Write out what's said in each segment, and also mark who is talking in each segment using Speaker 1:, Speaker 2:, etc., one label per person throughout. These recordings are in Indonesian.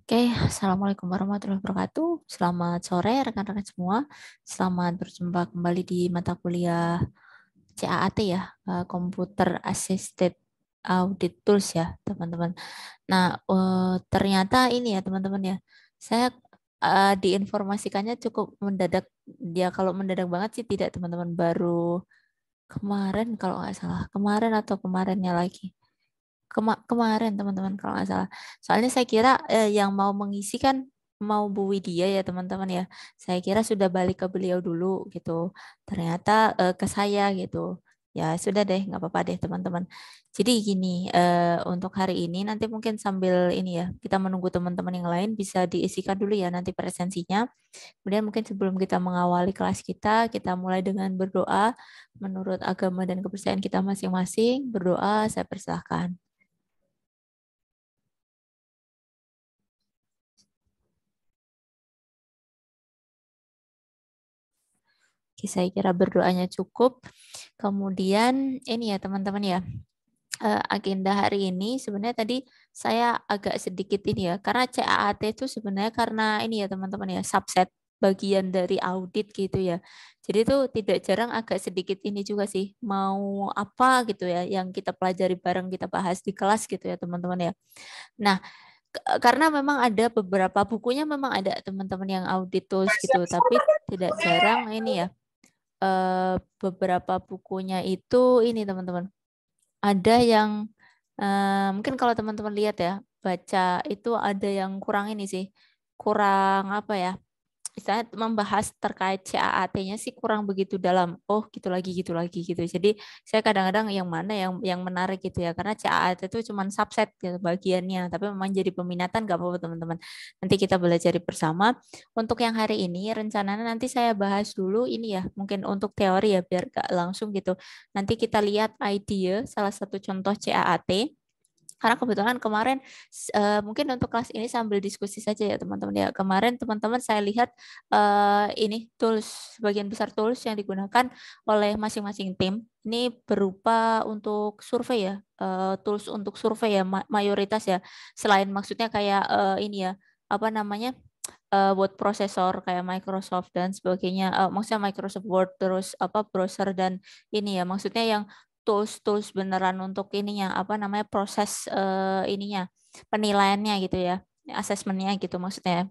Speaker 1: Oke, Assalamualaikum warahmatullahi wabarakatuh. Selamat sore rekan-rekan semua. Selamat berjumpa kembali di mata kuliah CAAT ya, Computer Assisted Audit Tools ya, teman-teman. Nah, ternyata ini ya, teman-teman ya, saya diinformasikannya cukup mendadak. Ya, kalau mendadak banget sih tidak, teman-teman. Baru kemarin kalau nggak salah, kemarin atau kemarinnya lagi. Kemarin teman-teman kalau nggak salah. Soalnya saya kira yang mau mengisi kan mau Bu Widya ya teman-teman ya. Saya kira sudah balik ke beliau dulu gitu. Ternyata ke saya gitu. Ya sudah deh, nggak apa-apa deh teman-teman. Jadi gini, untuk hari ini nanti mungkin sambil ini ya, kita menunggu teman-teman yang lain bisa diisikan dulu ya nanti presensinya. Kemudian mungkin sebelum kita mengawali kelas kita mulai dengan berdoa menurut agama dan kepercayaan kita masing-masing. Berdoa, saya persilahkan. Oke, saya kira berdoanya cukup. Kemudian ini ya teman-teman ya, agenda hari ini sebenarnya tadi saya agak sedikit ini ya, karena CAAT itu sebenarnya karena ini ya teman-teman ya, subset bagian dari audit gitu ya. Jadi itu tidak jarang agak sedikit ini juga sih, mau apa gitu ya, yang kita pelajari bareng kita bahas di kelas gitu ya teman-teman ya. Nah, karena memang ada beberapa bukunya memang ada teman-teman yang audit tools gitu, tapi tidak jarang ini ya beberapa bukunya itu ini teman-teman. Ada yang mungkin kalau teman-teman lihat ya, baca itu ada yang kurang ini sih. Kurang apa ya? Istilahnya membahas terkait CAAT-nya sih kurang begitu dalam. Oh, gitu lagi gitu. Jadi saya kadang-kadang yang mana yang menarik gitu ya. Karena CAAT itu cuma subset gitu bagiannya, tapi memang jadi peminatan nggak apa-apa teman-teman. Nanti kita belajar bersama. Untuk yang hari ini rencananya nanti saya bahas dulu ini ya, mungkin untuk teori ya biar gak langsung gitu. Nanti kita lihat idea salah satu contoh CAAT. Karena kebetulan kemarin mungkin untuk kelas ini sambil diskusi saja ya teman-teman ya. Kemarin teman-teman saya lihat ini tools sebagian besar tools yang digunakan oleh masing-masing tim ini berupa untuk survei ya, tools untuk survei ya mayoritas ya. Selain maksudnya kayak ini ya, apa namanya? Word processor kayak Microsoft dan sebagainya. Maksudnya Microsoft Word terus apa browser dan ini ya maksudnya yang tools-tools beneran untuk ininya apa namanya proses ininya penilaiannya gitu ya, asesmennya gitu maksudnya.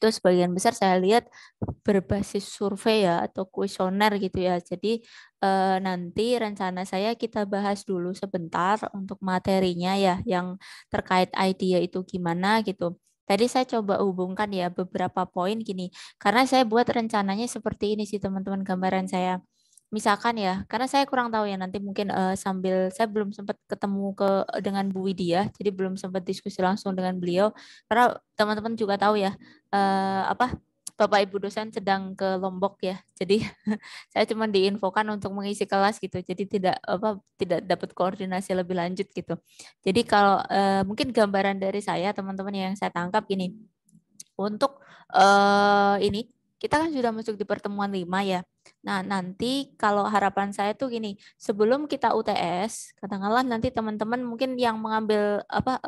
Speaker 1: Itu sebagian besar saya lihat berbasis survei ya atau kuesioner gitu ya. Jadi nanti rencana saya kita bahas dulu sebentar untuk materinya ya yang terkait idea itu gimana gitu. Tadi saya coba hubungkan ya beberapa poin gini, karena saya buat rencananya seperti ini sih teman-teman gambaran saya. Misalkan ya, karena saya kurang tahu ya nanti mungkin sambil saya belum sempat ketemu dengan Bu Widya, jadi belum sempat diskusi langsung dengan beliau. Karena teman-teman juga tahu ya, apa Bapak Ibu dosen sedang ke Lombok ya. Jadi saya cuma diinfokan untuk mengisi kelas gitu. Jadi tidak dapat koordinasi lebih lanjut gitu. Jadi kalau mungkin gambaran dari saya teman-teman yang saya tangkap ini untuk ini kita kan sudah masuk di pertemuan 5 ya. Nah, nanti kalau harapan saya tuh gini, sebelum kita UTS, katakanlah nanti teman-teman mungkin yang mengambil apa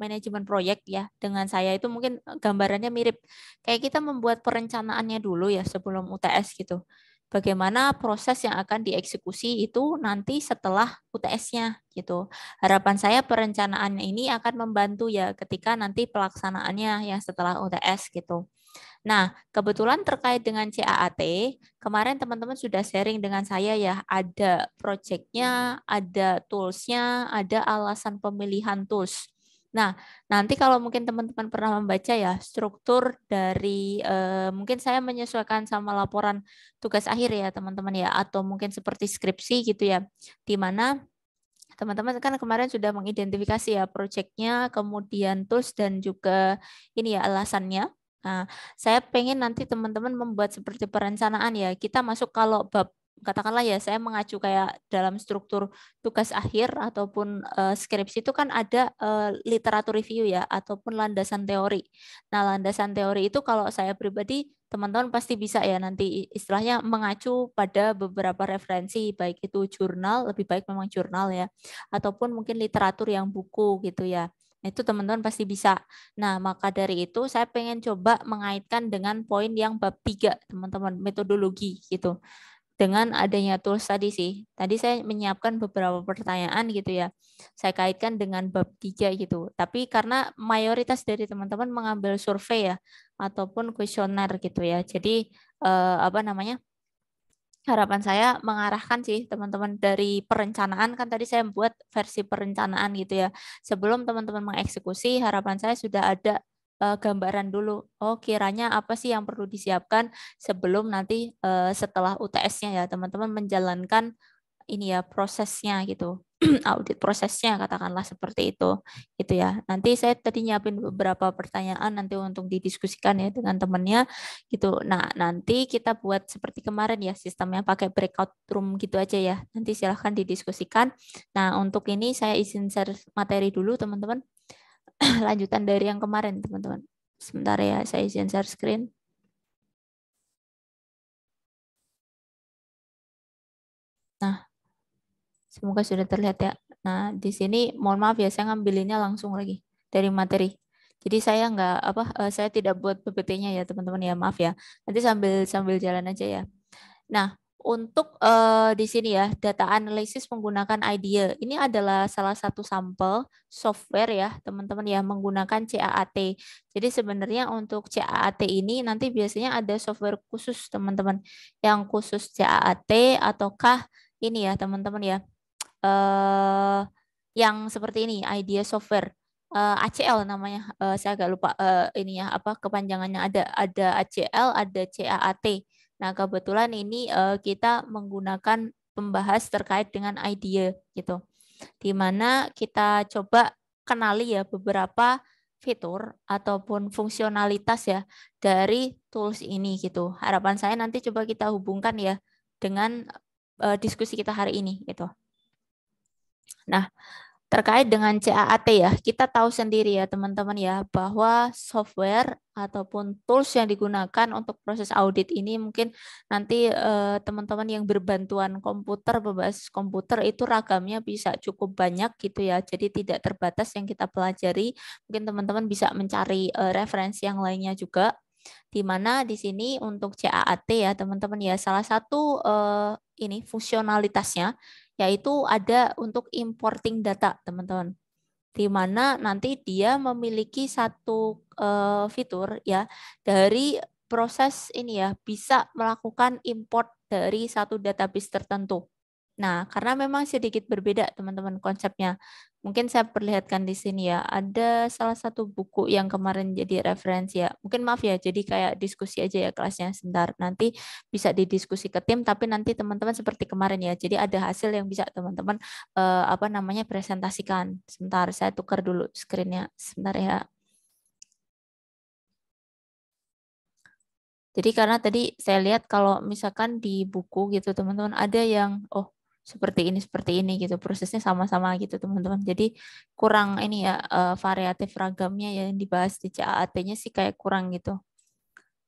Speaker 1: manajemen proyek ya dengan saya itu mungkin gambarannya mirip. Kayak kita membuat perencanaannya dulu ya sebelum UTS gitu. Bagaimana proses yang akan dieksekusi itu nanti setelah UTS-nya gitu. Harapan saya perencanaan ini akan membantu ya ketika nanti pelaksanaannya yang setelah UTS gitu. Nah, kebetulan terkait dengan CAAT, kemarin teman-teman sudah sharing dengan saya ya, ada project-nya, ada tools-nya, ada alasan pemilihan tools. Nah, nanti kalau mungkin teman-teman pernah membaca ya, struktur dari mungkin saya menyesuaikan sama laporan tugas akhir ya teman-teman ya, atau mungkin seperti skripsi gitu ya, di mana teman-teman kan kemarin sudah mengidentifikasi ya proyeknya, kemudian tools dan juga ini ya alasannya. Nah, saya pengen nanti teman-teman membuat seperti perencanaan ya. Kita masuk kalau bab katakanlah ya saya mengacu kayak dalam struktur tugas akhir ataupun skripsi itu kan ada literatur review ya ataupun landasan teori. Nah, landasan teori itu kalau saya pribadi teman-teman pasti bisa ya nanti istilahnya mengacu pada beberapa referensi baik itu jurnal, lebih baik memang jurnal ya ataupun mungkin literatur yang buku gitu ya. Itu teman-teman pasti bisa. Nah, maka dari itu saya pengen coba mengaitkan dengan poin yang bab 3, teman-teman, metodologi gitu. Dengan adanya tools tadi sih. Tadi saya menyiapkan beberapa pertanyaan gitu ya. Saya kaitkan dengan bab 3 gitu. Tapi karena mayoritas dari teman-teman mengambil survei ya ataupun kuesioner gitu ya. Jadi apa namanya? Harapan saya mengarahkan sih teman-teman dari perencanaan, kan tadi saya membuat versi perencanaan gitu ya. Sebelum teman-teman mengeksekusi, harapan saya sudah ada gambaran dulu. Oh, kiranya apa sih yang perlu disiapkan sebelum nanti setelah UTS-nya ya teman-teman menjalankan ini ya prosesnya gitu. Audit prosesnya katakanlah seperti itu gitu ya. Nanti saya tadi nyiapin beberapa pertanyaan nanti untuk didiskusikan ya dengan temennya gitu. Nah, nanti kita buat seperti kemarin ya, sistemnya pakai breakout room gitu aja ya. Nanti silahkan didiskusikan. Nah, untuk ini saya izin share materi dulu teman-teman. Lanjutan dari yang kemarin teman-teman. Sebentar ya, saya izin share screen. Nah, semoga sudah terlihat ya. Nah, di sini mohon maaf ya, saya ngambilinnya langsung lagi dari materi. Jadi saya nggak apa, saya tidak buat PPT-nya ya teman-teman ya, maaf ya. Nanti sambil sambil jalan aja ya. Nah, untuk di sini ya, data analisis menggunakan IDEA. Ini adalah salah satu sampel software ya, teman-teman ya, menggunakan CAAT. Jadi sebenarnya untuk CAAT ini nanti biasanya ada software khusus, teman-teman. Yang khusus CAAT ataukah ini ya, teman-teman ya, eh yang seperti ini, IDEA software. ACL namanya, saya agak lupa ini ya apa kepanjangannya, ada ACL, ada CAAT. Nah, kebetulan ini kita menggunakan pembahas terkait dengan IDEA gitu. Di mana kita coba kenali ya beberapa fitur ataupun fungsionalitas ya dari tools ini gitu. Harapan saya nanti coba kita hubungkan ya dengan diskusi kita hari ini gitu. Nah, terkait dengan CAAT ya, kita tahu sendiri ya teman-teman ya, bahwa software ataupun tools yang digunakan untuk proses audit ini mungkin nanti teman-teman yang berbantuan komputer, berbasis komputer itu ragamnya bisa cukup banyak gitu ya, jadi tidak terbatas yang kita pelajari. Mungkin teman-teman bisa mencari referensi yang lainnya juga, di mana di sini untuk CAAT ya teman-teman ya, salah satu ini fungsionalitasnya yaitu ada untuk importing data, teman-teman. Di mana nanti dia memiliki satu fitur ya dari proses ini ya bisa melakukan import dari satu database tertentu. Nah, karena memang sedikit berbeda teman-teman konsepnya. Mungkin saya perlihatkan di sini ya, ada salah satu buku yang kemarin jadi referensi ya. Mungkin maaf ya, jadi kayak diskusi aja ya kelasnya sebentar. Nanti bisa didiskusi ke tim, tapi nanti teman-teman seperti kemarin ya. Jadi ada hasil yang bisa teman-teman apa namanya presentasikan. Sebentar, saya tukar dulu screen-nya. Sebentar ya. Jadi karena tadi saya lihat kalau misalkan di buku gitu teman-teman ada yang seperti ini gitu prosesnya sama-sama gitu teman-teman. Jadi kurang ini ya variatif ragamnya yang dibahas di CAAT-nya sih kayak kurang gitu.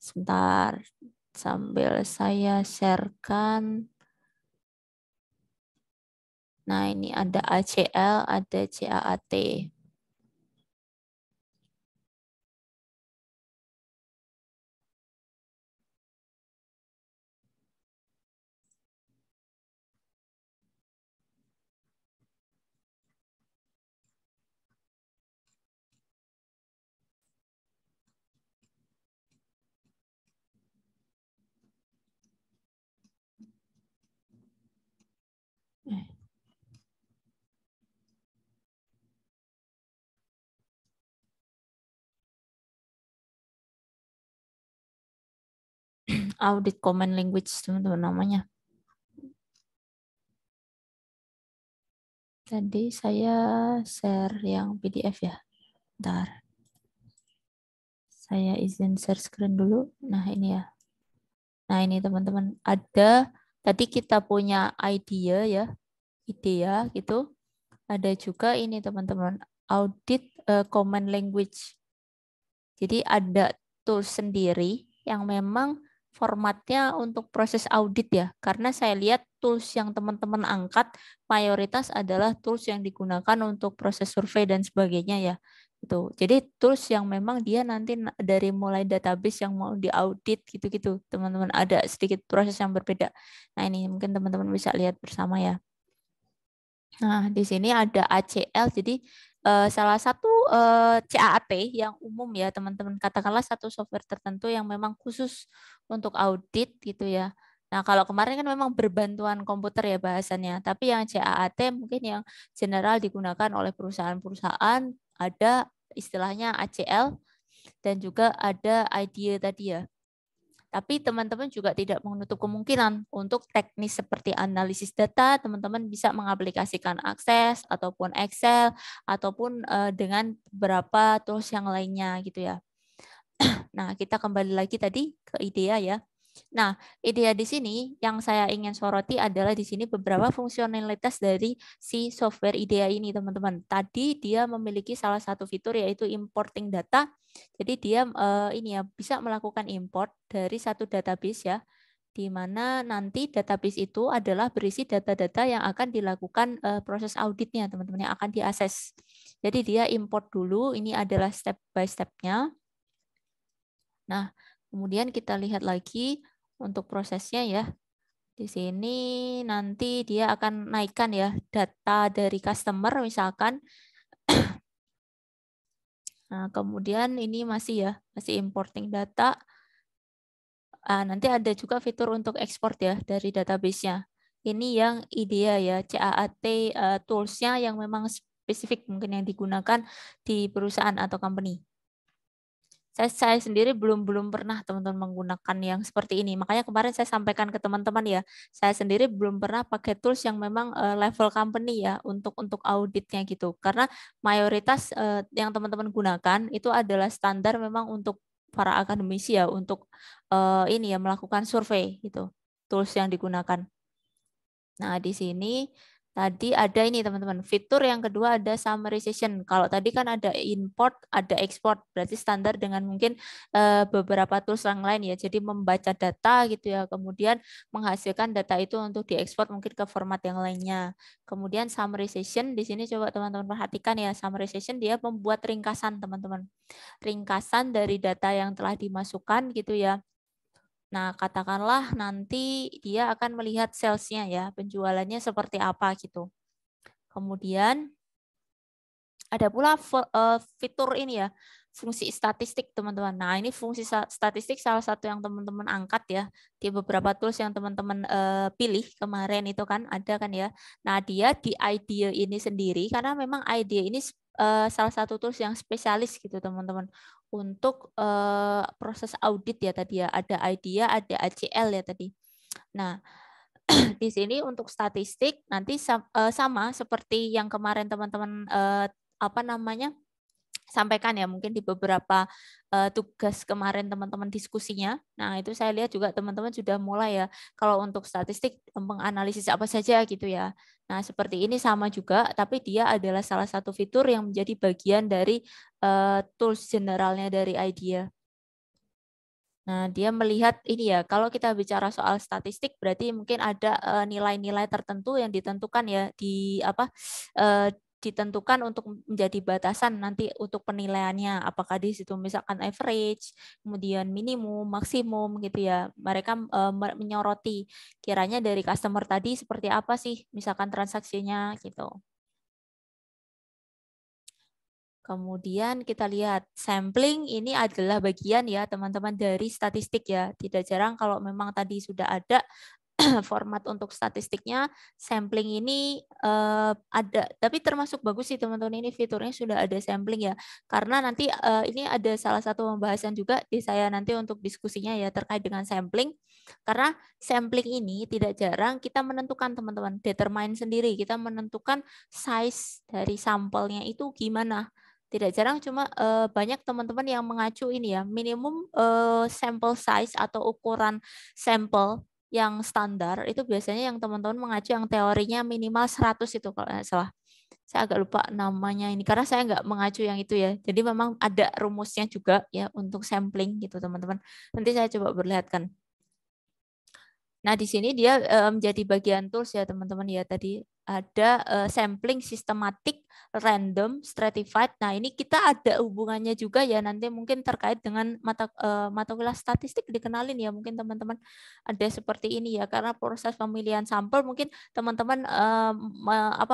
Speaker 1: Sebentar sambil saya sharekan. Nah, ini ada ACL, ada CAAT. Audit Common Language teman-teman namanya. Tadi saya share yang PDF ya. Bentar. Saya izin share screen dulu. Nah, ini ya. Nah, ini teman-teman. Ada, tadi kita punya idea ya. Idea gitu. Ada juga ini teman-teman. Audit Common Language. Jadi ada tools sendiri yang memang formatnya untuk proses audit ya. Karena saya lihat tools yang teman-teman angkat mayoritas adalah tools yang digunakan untuk proses survei dan sebagainya ya. Gitu. Jadi tools yang memang dia nanti dari mulai database yang mau diaudit gitu-gitu, teman-teman, ada sedikit proses yang berbeda. Nah, ini mungkin teman-teman bisa lihat bersama ya. Nah, di sini ada ACL, jadi salah satu CAAT yang umum ya teman-teman, katakanlah satu software tertentu yang memang khusus untuk audit gitu ya. Nah, kalau kemarin kan memang berbantuan komputer ya bahasannya, tapi yang CAAT mungkin yang general digunakan oleh perusahaan-perusahaan, ada istilahnya ACL dan juga ada IDEA tadi ya. Tapi teman-teman juga tidak menutup kemungkinan untuk teknis seperti analisis data, teman-teman bisa mengaplikasikan Access ataupun Excel ataupun dengan beberapa tools yang lainnya gitu ya. Nah, kita kembali lagi tadi ke IDEA ya. Nah, IDEA di sini yang saya ingin soroti adalah di sini beberapa fungsionalitas dari si software IDEA ini, teman-teman. Tadi dia memiliki salah satu fitur yaitu importing data. Jadi dia ini ya bisa melakukan import dari satu database ya, di mana nanti database itu adalah berisi data-data yang akan dilakukan proses auditnya, teman-teman, yang akan diakses. Jadi dia import dulu, ini adalah step by step-nya. Nah, kemudian kita lihat lagi untuk prosesnya ya. Di sini nanti dia akan naikkan ya data dari customer misalkan. Nah, kemudian ini masih ya, masih importing data. Nanti ada juga fitur untuk ekspor ya dari database-nya. Ini yang IDEA ya, CAAT tools-nya yang memang spesifik mungkin yang digunakan di perusahaan atau company. Saya sendiri belum pernah teman-teman menggunakan yang seperti ini. Makanya kemarin saya sampaikan ke teman-teman ya, saya sendiri belum pernah pakai tools yang memang level company ya untuk auditnya gitu. Karena mayoritas yang teman-teman gunakan itu adalah standar memang untuk para akademisi ya, untuk ini ya melakukan survei gitu. Tools yang digunakan. Nah, di sini tadi ada ini teman-teman, fitur yang kedua ada summarization. Kalau tadi kan ada import, ada export, berarti standar dengan mungkin beberapa tools yang lain ya. Jadi membaca data gitu ya, kemudian menghasilkan data itu untuk diekspor mungkin ke format yang lainnya. Kemudian summarization, di sini coba teman-teman perhatikan ya, summarization dia membuat ringkasan teman-teman. Ringkasan dari data yang telah dimasukkan gitu ya. Nah, katakanlah nanti dia akan melihat sales-nya ya, penjualannya seperti apa gitu. Kemudian ada pula fitur ini ya, fungsi statistik teman-teman. Nah, ini fungsi statistik salah satu yang teman-teman angkat ya di beberapa tools yang teman-teman pilih kemarin itu kan ada kan ya. Nah, dia di IDEA ini sendiri karena memang IDEA ini salah satu tools yang spesialis gitu teman-teman untuk proses audit ya tadi ya. Ada IDEA, ada ACL ya tadi. Nah, di sini untuk statistik nanti sama seperti yang kemarin teman-teman apa namanya sampaikan ya mungkin di beberapa tugas kemarin teman-teman diskusinya. Nah, itu saya lihat juga teman-teman sudah mulai ya kalau untuk statistik menganalisis apa saja gitu ya. Nah, seperti ini sama juga tapi dia adalah salah satu fitur yang menjadi bagian dari tools generalnya dari IDEA. Nah, dia melihat ini ya, kalau kita bicara soal statistik berarti mungkin ada nilai-nilai tertentu yang ditentukan ya di apa ditentukan untuk menjadi batasan nanti untuk penilaiannya. Apakah di situ misalkan average, kemudian minimum, maksimum gitu ya. Mereka menyoroti kiranya dari customer tadi seperti apa sih misalkan transaksinya gitu. Kemudian kita lihat sampling ini adalah bagian ya teman-teman dari statistik ya. Tidak jarang kalau memang tadi sudah ada format untuk statistiknya, sampling ini ada. Tapi termasuk bagus sih teman-teman, ini fiturnya sudah ada sampling ya. Karena nanti ini ada salah satu pembahasan juga di saya nanti untuk diskusinya ya terkait dengan sampling. Karena sampling ini tidak jarang kita menentukan teman-teman, determine sendiri. Kita menentukan size dari sampelnya itu gimana. Tidak jarang cuma banyak teman-teman yang mengacu ini ya, minimum sample size atau ukuran sampel yang standar itu biasanya yang teman-teman mengacu yang teorinya minimal 100 itu kalau nggak salah. Saya agak lupa namanya ini karena saya nggak mengacu yang itu ya. Jadi memang ada rumusnya juga ya untuk sampling gitu teman-teman. Nanti saya coba perlihatkan. Nah, di sini dia menjadi bagian tools ya teman-teman ya tadi. ada sampling sistematik, random, stratified. Nah, ini kita ada hubungannya juga ya nanti mungkin terkait dengan mata kuliah statistik dikenalin ya mungkin teman-teman ada seperti ini ya karena proses pemilihan sampel mungkin teman-teman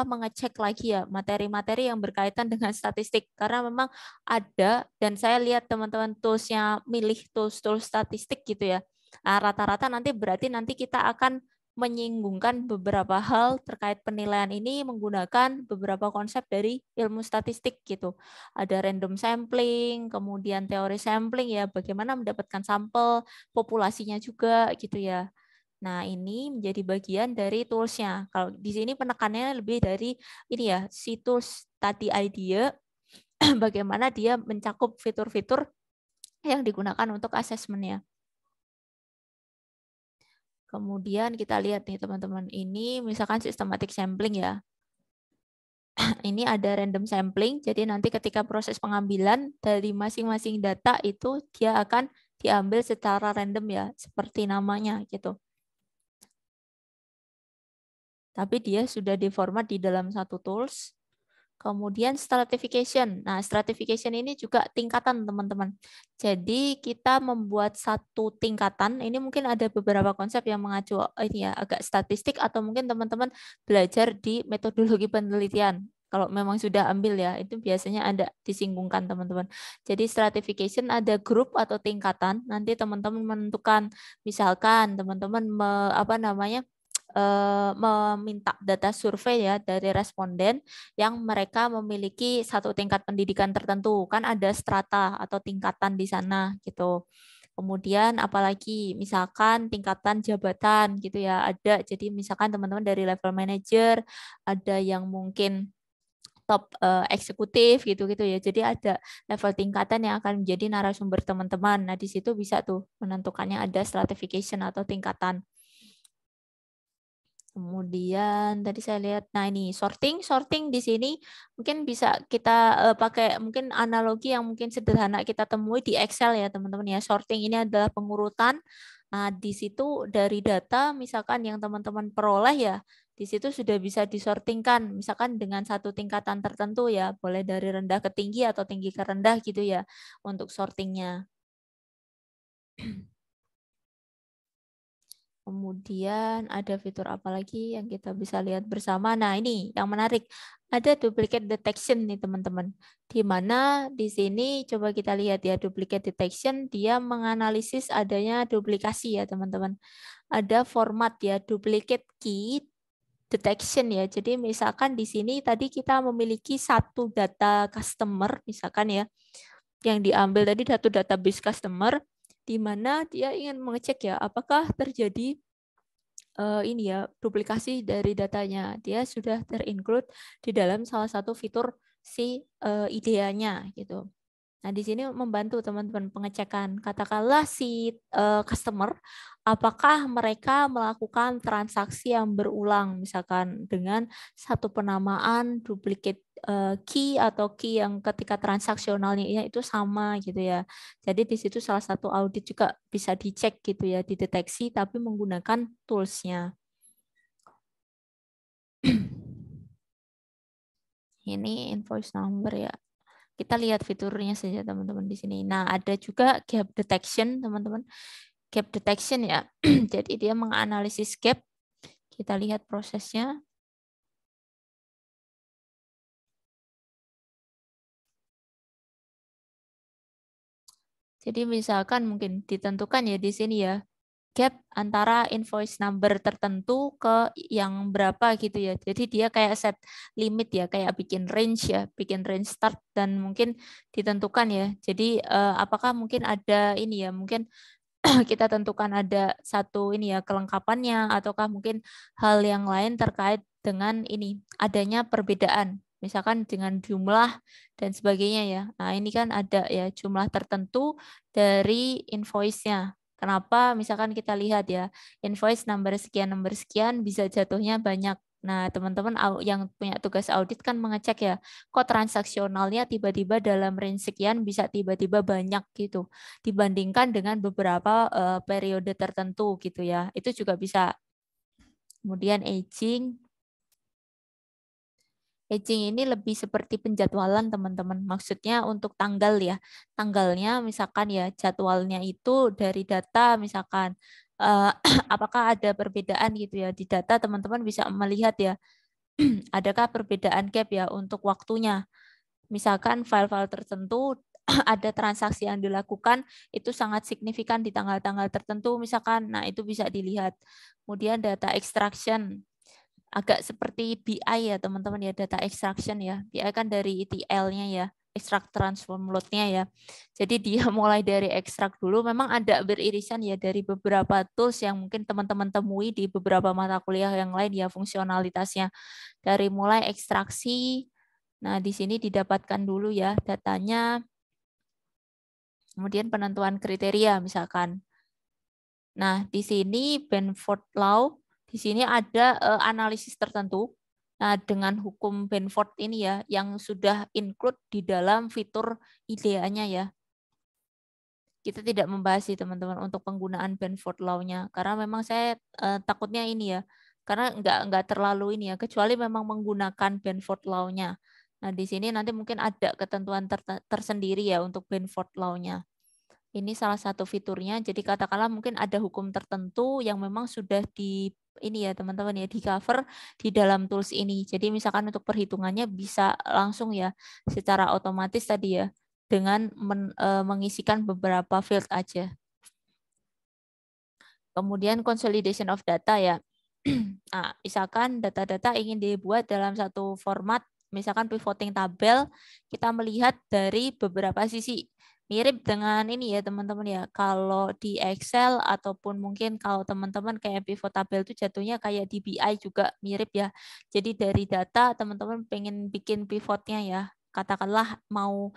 Speaker 1: mengecek lagi ya materi-materi yang berkaitan dengan statistik karena memang ada dan saya lihat teman-teman toolsnya milih tools statistik gitu ya. Nah, rata-rata nanti berarti nanti kita akan menyinggungkan beberapa hal terkait penilaian ini menggunakan beberapa konsep dari ilmu statistik gitu. Ada random sampling, kemudian teori sampling ya, bagaimana mendapatkan sampel, populasinya juga gitu ya. Nah, ini menjadi bagian dari tools-nya. Kalau di sini penekanannya lebih dari ini ya, si tools tadi idea, bagaimana dia mencakup fitur-fitur yang digunakan untuk asesmennya. Kemudian kita lihat nih teman-teman, ini misalkan systematic sampling ya. Ini ada random sampling, jadi nanti ketika proses pengambilan dari masing-masing data itu dia akan diambil secara random ya, seperti namanya gitu. Tapi dia sudah diformat di dalam satu tools. Kemudian stratification. Nah, stratification ini juga tingkatan, teman-teman. Jadi kita membuat satu tingkatan. Ini mungkin ada beberapa konsep yang mengacu ini ya agak statistik atau mungkin teman-teman belajar di metodologi penelitian. Kalau memang sudah ambil ya, itu biasanya ada disinggungkan teman-teman. Jadi stratification ada grup atau tingkatan. Nanti teman-teman menentukan, misalkan teman-teman meminta data survei ya dari responden yang mereka memiliki satu tingkat pendidikan tertentu, kan ada strata atau tingkatan di sana gitu. Kemudian apalagi misalkan tingkatan jabatan gitu ya ada. Jadi misalkan teman-teman dari level manager, ada yang mungkin top eksekutif gitu-gitu ya. Jadi ada level tingkatan yang akan menjadi narasumber teman-teman. Nah, di situ bisa tuh menentukannya ada stratification atau tingkatan. Kemudian tadi saya lihat, nah ini sorting di sini mungkin bisa kita pakai mungkin analogi yang mungkin sederhana kita temui di Excel ya teman-teman ya. Sorting ini adalah pengurutan. Nah di situ dari data misalkan yang teman-teman peroleh ya, di situ sudah bisa disortingkan misalkan dengan satu tingkatan tertentu ya, boleh dari rendah ke tinggi atau tinggi ke rendah gitu ya untuk sortingnya. Kemudian ada fitur apa lagi yang kita bisa lihat bersama. Nah, ini yang menarik. Ada duplicate detection nih, teman-teman. Di mana di sini coba kita lihat ya, duplicate detection dia menganalisis adanya duplikasi ya, teman-teman. Ada format ya, duplicate key detection ya. Jadi misalkan di sini tadi kita memiliki satu data customer misalkan ya, yang diambil tadi satu database customer di mana dia ingin mengecek ya apakah terjadi ini ya duplikasi dari datanya. Dia sudah terinclude di dalam salah satu fitur si ideanya gitu. Nah, di sini membantu teman-teman pengecekan. Katakanlah si customer, apakah mereka melakukan transaksi yang berulang, misalkan dengan satu penamaan duplicate key atau key yang ketika transaksionalnya itu sama gitu ya. Jadi di situ salah satu audit juga bisa dicek gitu ya, dideteksi tapi menggunakan tools-nya. Ini invoice number ya. Kita lihat fiturnya saja teman-teman di sini. Nah, ada juga gap detection teman-teman. Gap detection ya. Jadi dia menganalisis gap. Kita lihat prosesnya. Jadi misalkan mungkin ditentukan ya di sini ya gap antara invoice number tertentu ke yang berapa gitu ya. Jadi dia kayak set limit ya, kayak bikin range ya, bikin range start dan mungkin ditentukan ya. Jadi apakah mungkin ada ini ya, mungkin kita tentukan ada satu ini ya kelengkapannya ataukah mungkin hal yang lain terkait dengan ini adanya perbedaan misalkan dengan jumlah dan sebagainya ya. Nah, ini kan ada ya jumlah tertentu dari invoice-nya. Kenapa misalkan kita lihat ya invoice number sekian bisa jatuhnya banyak. Nah, teman-teman yang punya tugas audit kan mengecek ya, kok transaksionalnya tiba-tiba dalam range sekian bisa tiba-tiba banyak gitu dibandingkan dengan beberapa periode tertentu gitu ya. Itu juga bisa. Kemudian aging. Aging ini lebih seperti penjadwalan teman-teman. Maksudnya untuk tanggal ya. Tanggalnya misalkan ya jadwalnya itu dari data misalkan apakah ada perbedaan gitu ya di data, teman-teman bisa melihat ya adakah perbedaan gap ya untuk waktunya. Misalkan file-file tertentu ada transaksi yang dilakukan itu sangat signifikan di tanggal-tanggal tertentu misalkan. Nah, itu bisa dilihat. Kemudian data extraction agak seperti BI ya teman-teman ya, data extraction ya. BI kan dari ETL-nya ya, extract transform load-nya ya. Jadi dia mulai dari extract dulu, memang ada beririsan ya dari beberapa tools yang mungkin teman-teman temui di beberapa mata kuliah yang lain ya fungsionalitasnya. Dari mulai ekstraksi, nah di sini didapatkan dulu ya datanya, kemudian penentuan kriteria misalkan. Nah, di sini Benford Law, di sini ada analisis tertentu. Nah, dengan hukum Benford ini ya, yang sudah include di dalam fitur IDEA-nya ya. Kita tidak membahas sih teman-teman untuk penggunaan Benford Law-nya, karena memang saya takutnya ini ya, karena nggak terlalu ini ya, kecuali memang menggunakan Benford Law-nya. Nah, di sini nanti mungkin ada ketentuan tersendiri ya untuk Benford Law-nya. Ini salah satu fiturnya. Jadi katakanlah mungkin ada hukum tertentu yang memang sudah di ini ya teman-teman ya di cover di dalam tools ini. Jadi misalkan untuk perhitungannya bisa langsung ya secara otomatis tadi ya dengan mengisikan beberapa field aja. Kemudian consolidation of data ya. Nah, misalkan data-data ingin dibuat dalam satu format, misalkan pivoting tabel, kita melihat dari beberapa sisi. Mirip dengan ini ya teman-teman ya, kalau di Excel ataupun mungkin kalau teman-teman kayak pivot tabel itu jatuhnya kayak di BI juga mirip ya. Jadi dari data teman-teman pengen bikin pivotnya ya, katakanlah mau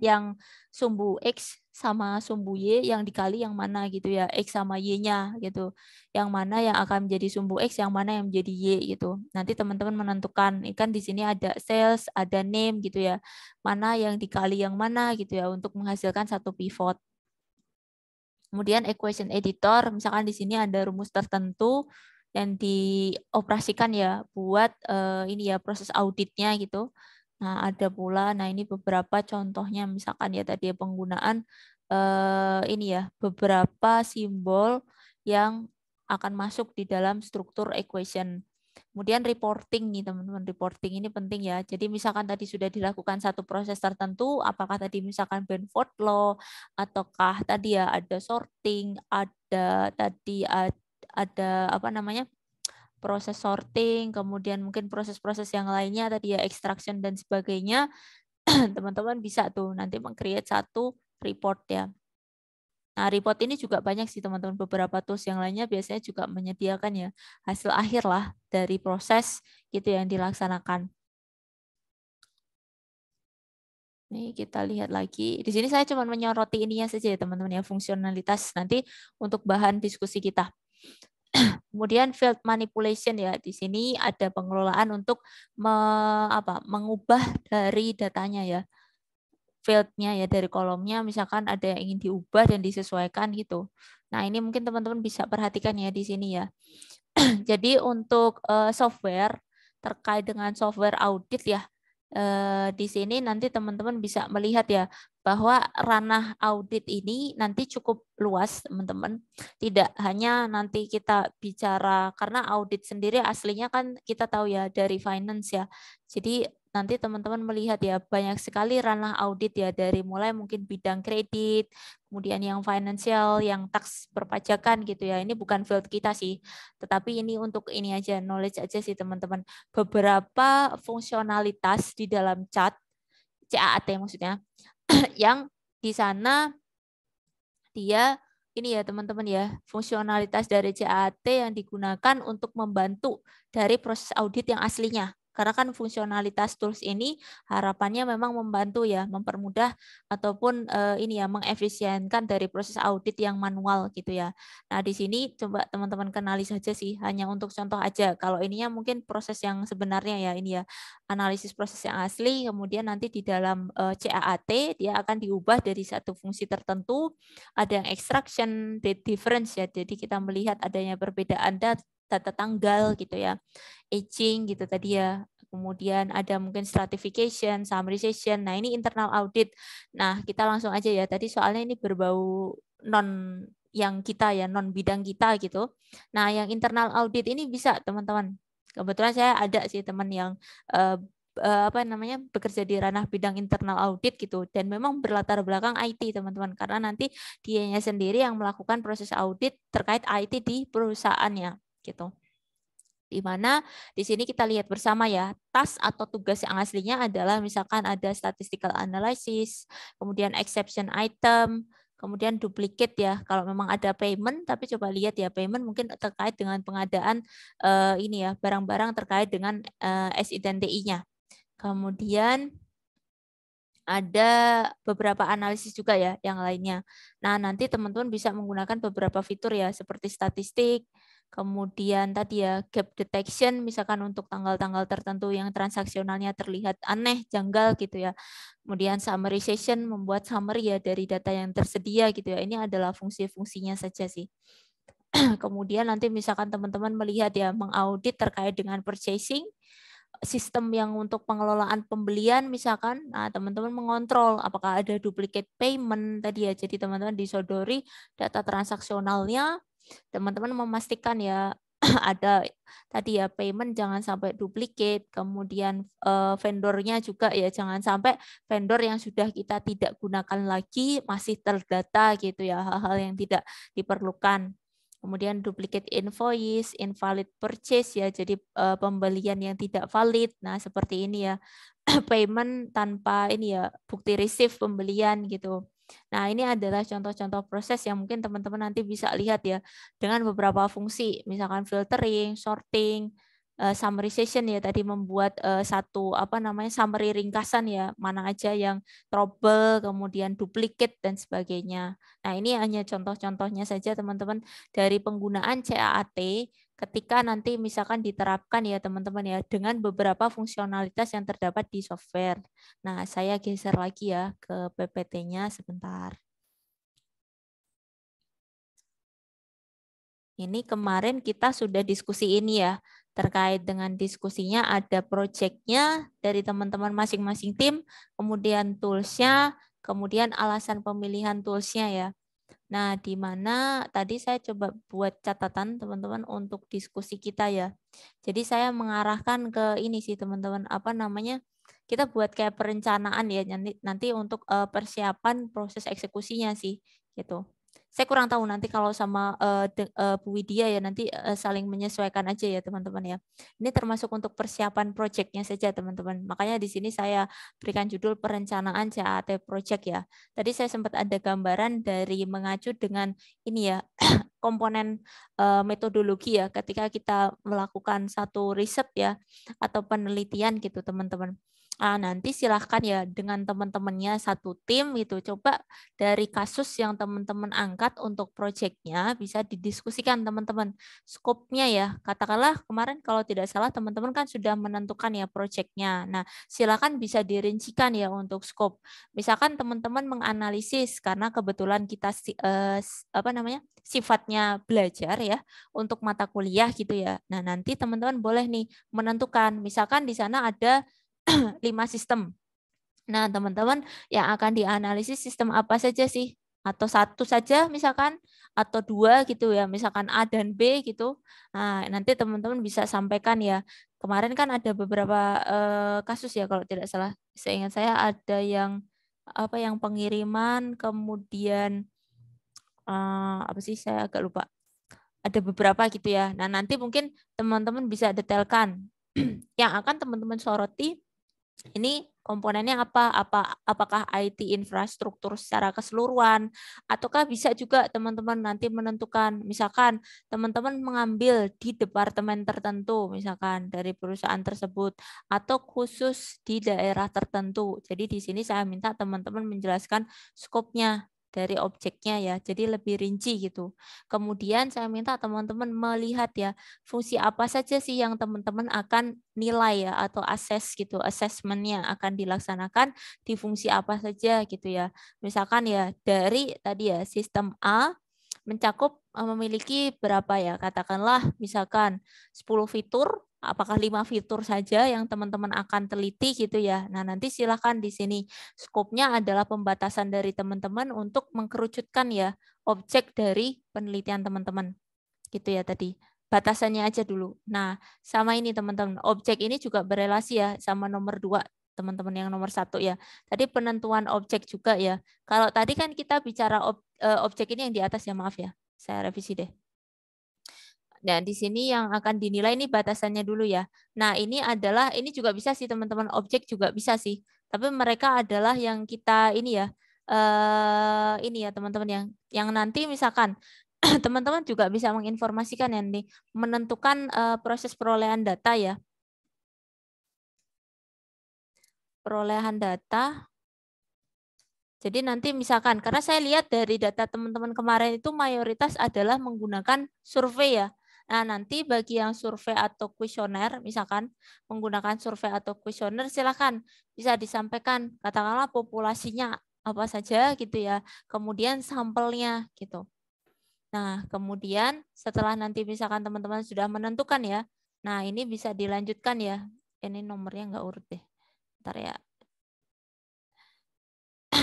Speaker 1: yang sumbu X sama sumbu Y yang dikali yang mana gitu ya, X sama Y-nya gitu. Yang mana yang akan menjadi sumbu X, yang mana yang menjadi Y gitu. Nanti teman-teman menentukan, kan di sini ada sales, ada name gitu ya. Mana yang dikali yang mana gitu ya untuk menghasilkan satu pivot. Kemudian equation editor, misalkan di sini ada rumus tertentu yang dioperasikan ya buat ini ya proses auditnya gitu. Nah, ada pula, nah ini beberapa contohnya misalkan ya tadi penggunaan ini ya beberapa simbol yang akan masuk di dalam struktur equation. Kemudian reporting nih teman-teman, reporting ini penting ya. Jadi misalkan tadi sudah dilakukan satu proses tertentu, apakah tadi misalkan Benford Law, ataukah tadi ya ada sorting, ada tadi ada apa namanya proses sorting, kemudian mungkin proses-proses yang lainnya tadi ya extraction dan sebagainya, teman-teman bisa tuh nanti meng-create satu report ya. Nah, report ini juga banyak sih teman-teman, beberapa tools yang lainnya biasanya juga menyediakan ya hasil akhir lah dari proses gitu yang dilaksanakan. Nih kita lihat lagi. Di sini saya cuma menyoroti ininya saja ya teman-teman ya, fungsionalitas nanti untuk bahan diskusi kita. Kemudian field manipulation ya, di sini ada pengelolaan untuk mengubah dari datanya ya. Fieldnya ya dari kolomnya misalkan ada yang ingin diubah dan disesuaikan gitu. Nah, ini mungkin teman-teman bisa perhatikan ya di sini ya. Jadi untuk software terkait dengan software audit ya, di sini nanti teman-teman bisa melihat ya bahwa ranah audit ini nanti cukup luas teman-teman. Tidak hanya nanti kita bicara karena audit sendiri aslinya kan kita tahu ya dari finance ya. Jadi nanti teman-teman melihat ya banyak sekali ranah audit ya dari mulai mungkin bidang kredit, kemudian yang financial, yang tax perpajakan gitu ya. Ini bukan field kita sih, tetapi ini untuk ini aja knowledge aja sih teman-teman. Beberapa fungsionalitas di dalam CAAT maksudnya yang di sana dia ini ya teman-teman ya, fungsionalitas dari CAAT yang digunakan untuk membantu dari proses audit yang aslinya. Karena kan fungsionalitas tools ini harapannya memang membantu ya, mempermudah ataupun ini ya mengefisienkan dari proses audit yang manual gitu ya. Nah, di sini coba teman-teman kenali saja sih, hanya untuk contoh aja. Kalau ininya mungkin proses yang sebenarnya ya ini ya, analisis proses yang asli, kemudian nanti di dalam CAAT dia akan diubah dari satu fungsi tertentu, ada yang extraction, date difference ya. Jadi kita melihat adanya perbedaan data tanggal gitu ya, aging gitu tadi ya, kemudian ada mungkin stratification, summarization. Nah, ini internal audit. Nah, kita langsung aja ya. Tadi soalnya ini berbau non yang kita ya, non bidang kita gitu. Nah, yang internal audit ini bisa teman-teman. Kebetulan saya ada sih teman yang apa namanya bekerja di ranah bidang internal audit gitu, dan memang berlatar belakang IT teman-teman, karena nanti dianya sendiri yang melakukan proses audit terkait IT di perusahaannya gitu. Di mana di sini kita lihat bersama ya, task atau tugas yang aslinya adalah misalkan ada statistical analysis, kemudian exception item, kemudian duplicate ya. Kalau memang ada payment, tapi coba lihat ya, payment mungkin terkait dengan pengadaan ini ya, barang-barang terkait dengan SIDNTI-nya. Kemudian ada beberapa analisis juga ya yang lainnya. Nah, nanti teman-teman bisa menggunakan beberapa fitur ya, seperti statistik, kemudian tadi ya gap detection, misalkan untuk tanggal-tanggal tertentu yang transaksionalnya terlihat aneh, janggal gitu ya. Kemudian summarization, membuat summary ya dari data yang tersedia gitu ya. Ini adalah fungsi-fungsinya saja sih. Kemudian nanti misalkan teman-teman melihat ya, mengaudit terkait dengan purchasing, sistem yang untuk pengelolaan pembelian misalkan, nah teman-teman mengontrol apakah ada duplicate payment tadi ya, jadi teman-teman disodori data transaksionalnya, teman-teman memastikan ya ada tadi ya payment jangan sampai duplicate, kemudian vendornya juga ya jangan sampai vendor yang sudah kita tidak gunakan lagi masih terdata gitu ya, hal-hal yang tidak diperlukan. Kemudian duplicate invoice, invalid purchase ya, jadi pembelian yang tidak valid. Nah, seperti ini ya. Payment tanpa ini ya, bukti receive pembelian gitu. Nah, ini adalah contoh-contoh proses yang mungkin teman-teman nanti bisa lihat ya dengan beberapa fungsi, misalkan filtering, sorting, summarization ya, tadi membuat satu apa namanya summary ringkasan ya, mana aja yang trouble, kemudian duplicate dan sebagainya. Nah, ini hanya contoh-contohnya saja teman-teman dari penggunaan CAAT ketika nanti misalkan diterapkan ya teman-teman ya dengan beberapa fungsionalitas yang terdapat di software. Nah, saya geser lagi ya ke PPT-nya sebentar. Ini kemarin kita sudah diskusi ini ya, terkait dengan diskusinya ada project-nya dari teman-teman masing-masing tim, kemudian tools-nya, kemudian alasan pemilihan tools-nya ya. Nah, di mana tadi saya coba buat catatan teman-teman untuk diskusi kita ya. Jadi saya mengarahkan ke ini sih teman-teman, apa namanya, kita buat kayak perencanaan ya nanti untuk persiapan proses eksekusinya sih gitu. Saya kurang tahu nanti kalau sama Bu Widya ya nanti saling menyesuaikan aja ya teman-teman ya. Ini termasuk untuk persiapan proyeknya saja teman-teman. Makanya di sini saya berikan judul perencanaan CAT project ya. Tadi saya sempat ada gambaran dari mengacu dengan ini ya komponen metodologi ya ketika kita melakukan satu riset ya atau penelitian gitu teman-teman. Nanti silahkan ya dengan teman-temannya satu tim gitu, coba dari kasus yang teman-teman angkat untuk proyeknya bisa didiskusikan teman-teman. Skopnya ya, katakanlah kemarin kalau tidak salah teman-teman kan sudah menentukan ya proyeknya. Nah, silakan bisa dirincikan ya untuk skop. Misalkan teman-teman menganalisis karena kebetulan kita apa namanya sifatnya belajar ya untuk mata kuliah gitu ya. Nah, nanti teman-teman boleh nih menentukan, misalkan di sana ada 5 sistem. Nah, teman-teman yang akan dianalisis sistem apa saja sih? Atau satu saja misalkan, atau dua gitu ya, misalkan A dan B gitu. Nah, nanti teman-teman bisa sampaikan ya. Kemarin kan ada beberapa kasus ya kalau tidak salah. Seingat saya ada yang apa yang pengiriman, kemudian apa sih saya agak lupa. Ada beberapa gitu ya. Nah, nanti mungkin teman-teman bisa detailkan yang akan teman-teman soroti ini komponennya apa? Apakah IT infrastruktur secara keseluruhan ataukah bisa juga teman-teman nanti menentukan misalkan teman-teman mengambil di departemen tertentu misalkan dari perusahaan tersebut atau khusus di daerah tertentu. Jadi di sini saya minta teman-teman menjelaskan skopnya dari objeknya ya. Jadi lebih rinci gitu. Kemudian saya minta teman-teman melihat ya fungsi apa saja sih yang teman-teman akan nilai ya atau assess gitu, assessment-nya akan dilaksanakan di fungsi apa saja gitu ya. Misalkan ya dari tadi ya sistem A mencakup memiliki berapa ya, katakanlah misalkan 10 fitur, apakah 5 fitur saja yang teman-teman akan teliti gitu ya. Nah, nanti silakan di sini skopnya adalah pembatasan dari teman-teman untuk mengkerucutkan ya objek dari penelitian teman-teman. Gitu ya tadi. Batasannya aja dulu. Nah, sama ini teman-teman. Objek ini juga berelasi ya sama nomor 2 teman-teman yang nomor 1 ya. Tadi penentuan objek juga ya. Kalau tadi kan kita bicara objek ini yang di atas ya, maaf ya. Saya revisi deh. Nah, di sini yang akan dinilai ini batasannya dulu ya. Nah, ini juga bisa sih teman-teman, objek juga bisa sih. Tapi mereka adalah yang kita ini ya, ini ya teman-teman yang nanti misalkan teman-teman juga bisa menginformasikan ya nih, menentukan proses perolehan data ya. Perolehan data. Jadi nanti misalkan, karena saya lihat dari data teman-teman kemarin itu mayoritas adalah menggunakan survei ya. Nah, nanti bagi yang survei atau kuesioner, misalkan menggunakan survei atau kuesioner, silakan bisa disampaikan, katakanlah populasinya apa saja gitu ya, kemudian sampelnya gitu. Nah, kemudian setelah nanti misalkan teman-teman sudah menentukan ya, nah ini bisa dilanjutkan ya. Ini nomornya nggak urut deh. Bentar ya.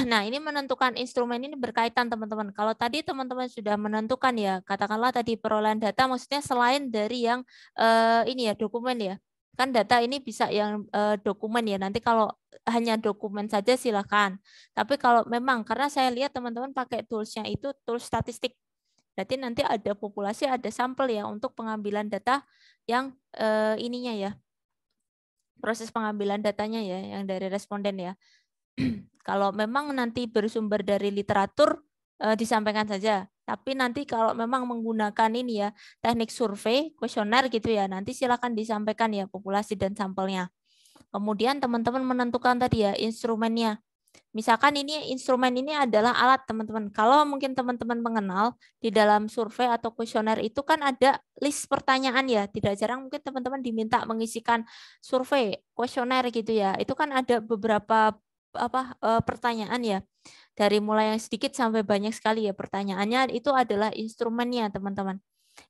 Speaker 1: Nah, ini menentukan instrumen ini berkaitan teman-teman. Kalau tadi teman-teman sudah menentukan ya, katakanlah tadi perolehan data maksudnya selain dari yang ini ya dokumen ya. Kan data ini bisa yang dokumen ya. Nanti kalau hanya dokumen saja silakan. Tapi kalau memang karena saya lihat teman-teman pakai toolsnya itu tools statistik. Berarti nanti ada populasi, ada sampel ya untuk pengambilan data yang ininya ya. Proses pengambilan datanya ya yang dari responden ya. Kalau memang nanti bersumber dari literatur disampaikan saja. Tapi nanti kalau memang menggunakan ini ya teknik survei, kuesioner gitu ya, nanti silakan disampaikan ya populasi dan sampelnya. Kemudian teman-teman menentukan tadi ya instrumennya. Misalkan ini instrumen ini adalah alat teman-teman. Kalau mungkin teman-teman mengenal di dalam survei atau kuesioner itu kan ada list pertanyaan ya. Tidak jarang mungkin teman-teman diminta mengisikan survei, kuesioner gitu ya. Itu kan ada beberapa pertanyaan ya. Dari mulai yang sedikit sampai banyak sekali ya pertanyaannya, itu adalah instrumennya teman-teman.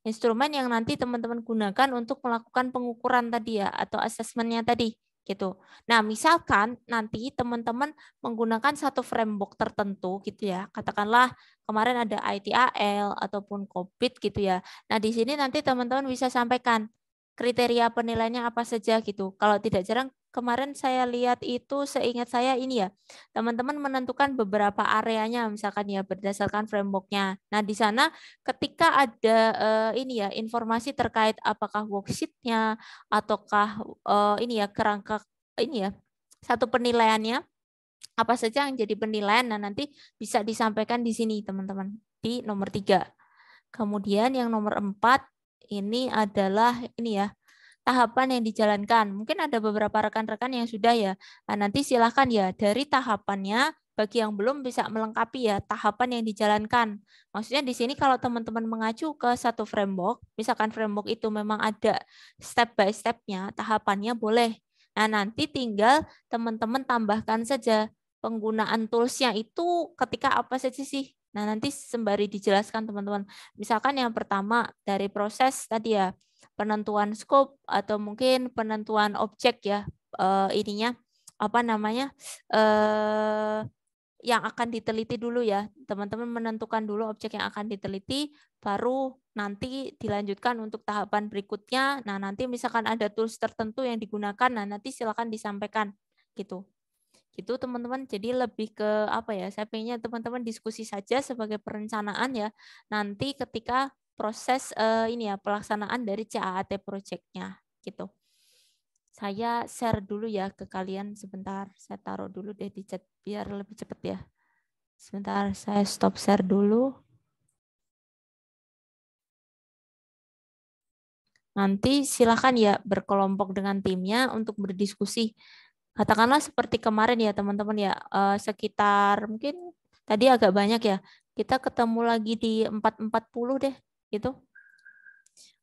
Speaker 1: Instrumen yang nanti teman-teman gunakan untuk melakukan pengukuran tadi ya atau asesmennya tadi gitu. Nah, misalkan nanti teman-teman menggunakan satu framework tertentu gitu ya. Katakanlah kemarin ada ITAL ataupun COBIT gitu ya. Nah, di sini nanti teman-teman bisa sampaikan kriteria penilaiannya apa saja gitu. Kalau tidak jarang kemarin saya lihat itu seingat saya ini ya, teman-teman menentukan beberapa areanya misalkan ya berdasarkan frameworknya. Nah, di sana ketika ada ini ya informasi terkait apakah worksheet-nya ataukah ini ya kerangka ini ya satu penilaiannya apa saja yang jadi penilaian, nah nanti bisa disampaikan di sini teman-teman di nomor 3. Kemudian yang nomor 4 ini adalah ini ya tahapan yang dijalankan. Mungkin ada beberapa rekan-rekan yang sudah ya. Nah, nanti silakan ya dari tahapannya bagi yang belum bisa melengkapi ya tahapan yang dijalankan. Maksudnya di sini kalau teman-teman mengacu ke satu framework, misalkan framework itu memang ada step by step-nya, tahapannya boleh. Nah, nanti tinggal teman-teman tambahkan saja penggunaan tools-nya itu ketika apa saja sih. Nah, nanti sembari dijelaskan teman-teman. Misalkan yang pertama dari proses tadi ya, penentuan scope atau mungkin penentuan objek ya, ininya apa namanya? Yang akan diteliti dulu ya. Teman-teman menentukan dulu objek yang akan diteliti, baru nanti dilanjutkan untuk tahapan berikutnya. Nah, nanti misalkan ada tools tertentu yang digunakan, nah nanti silakan disampaikan gitu. Gitu teman-teman. Jadi lebih ke apa ya? Saya pengennya teman-teman diskusi saja sebagai perencanaan ya. Nanti ketika proses ini ya pelaksanaan dari CAAT project-nya gitu. Saya share dulu ya ke kalian sebentar. Saya taruh dulu deh di chat biar lebih cepat ya. Sebentar, saya stop share dulu. Nanti silakan ya berkelompok dengan timnya untuk berdiskusi. Katakanlah seperti kemarin ya teman-teman ya, sekitar mungkin tadi agak banyak ya. Kita ketemu lagi di 4.40 deh gitu.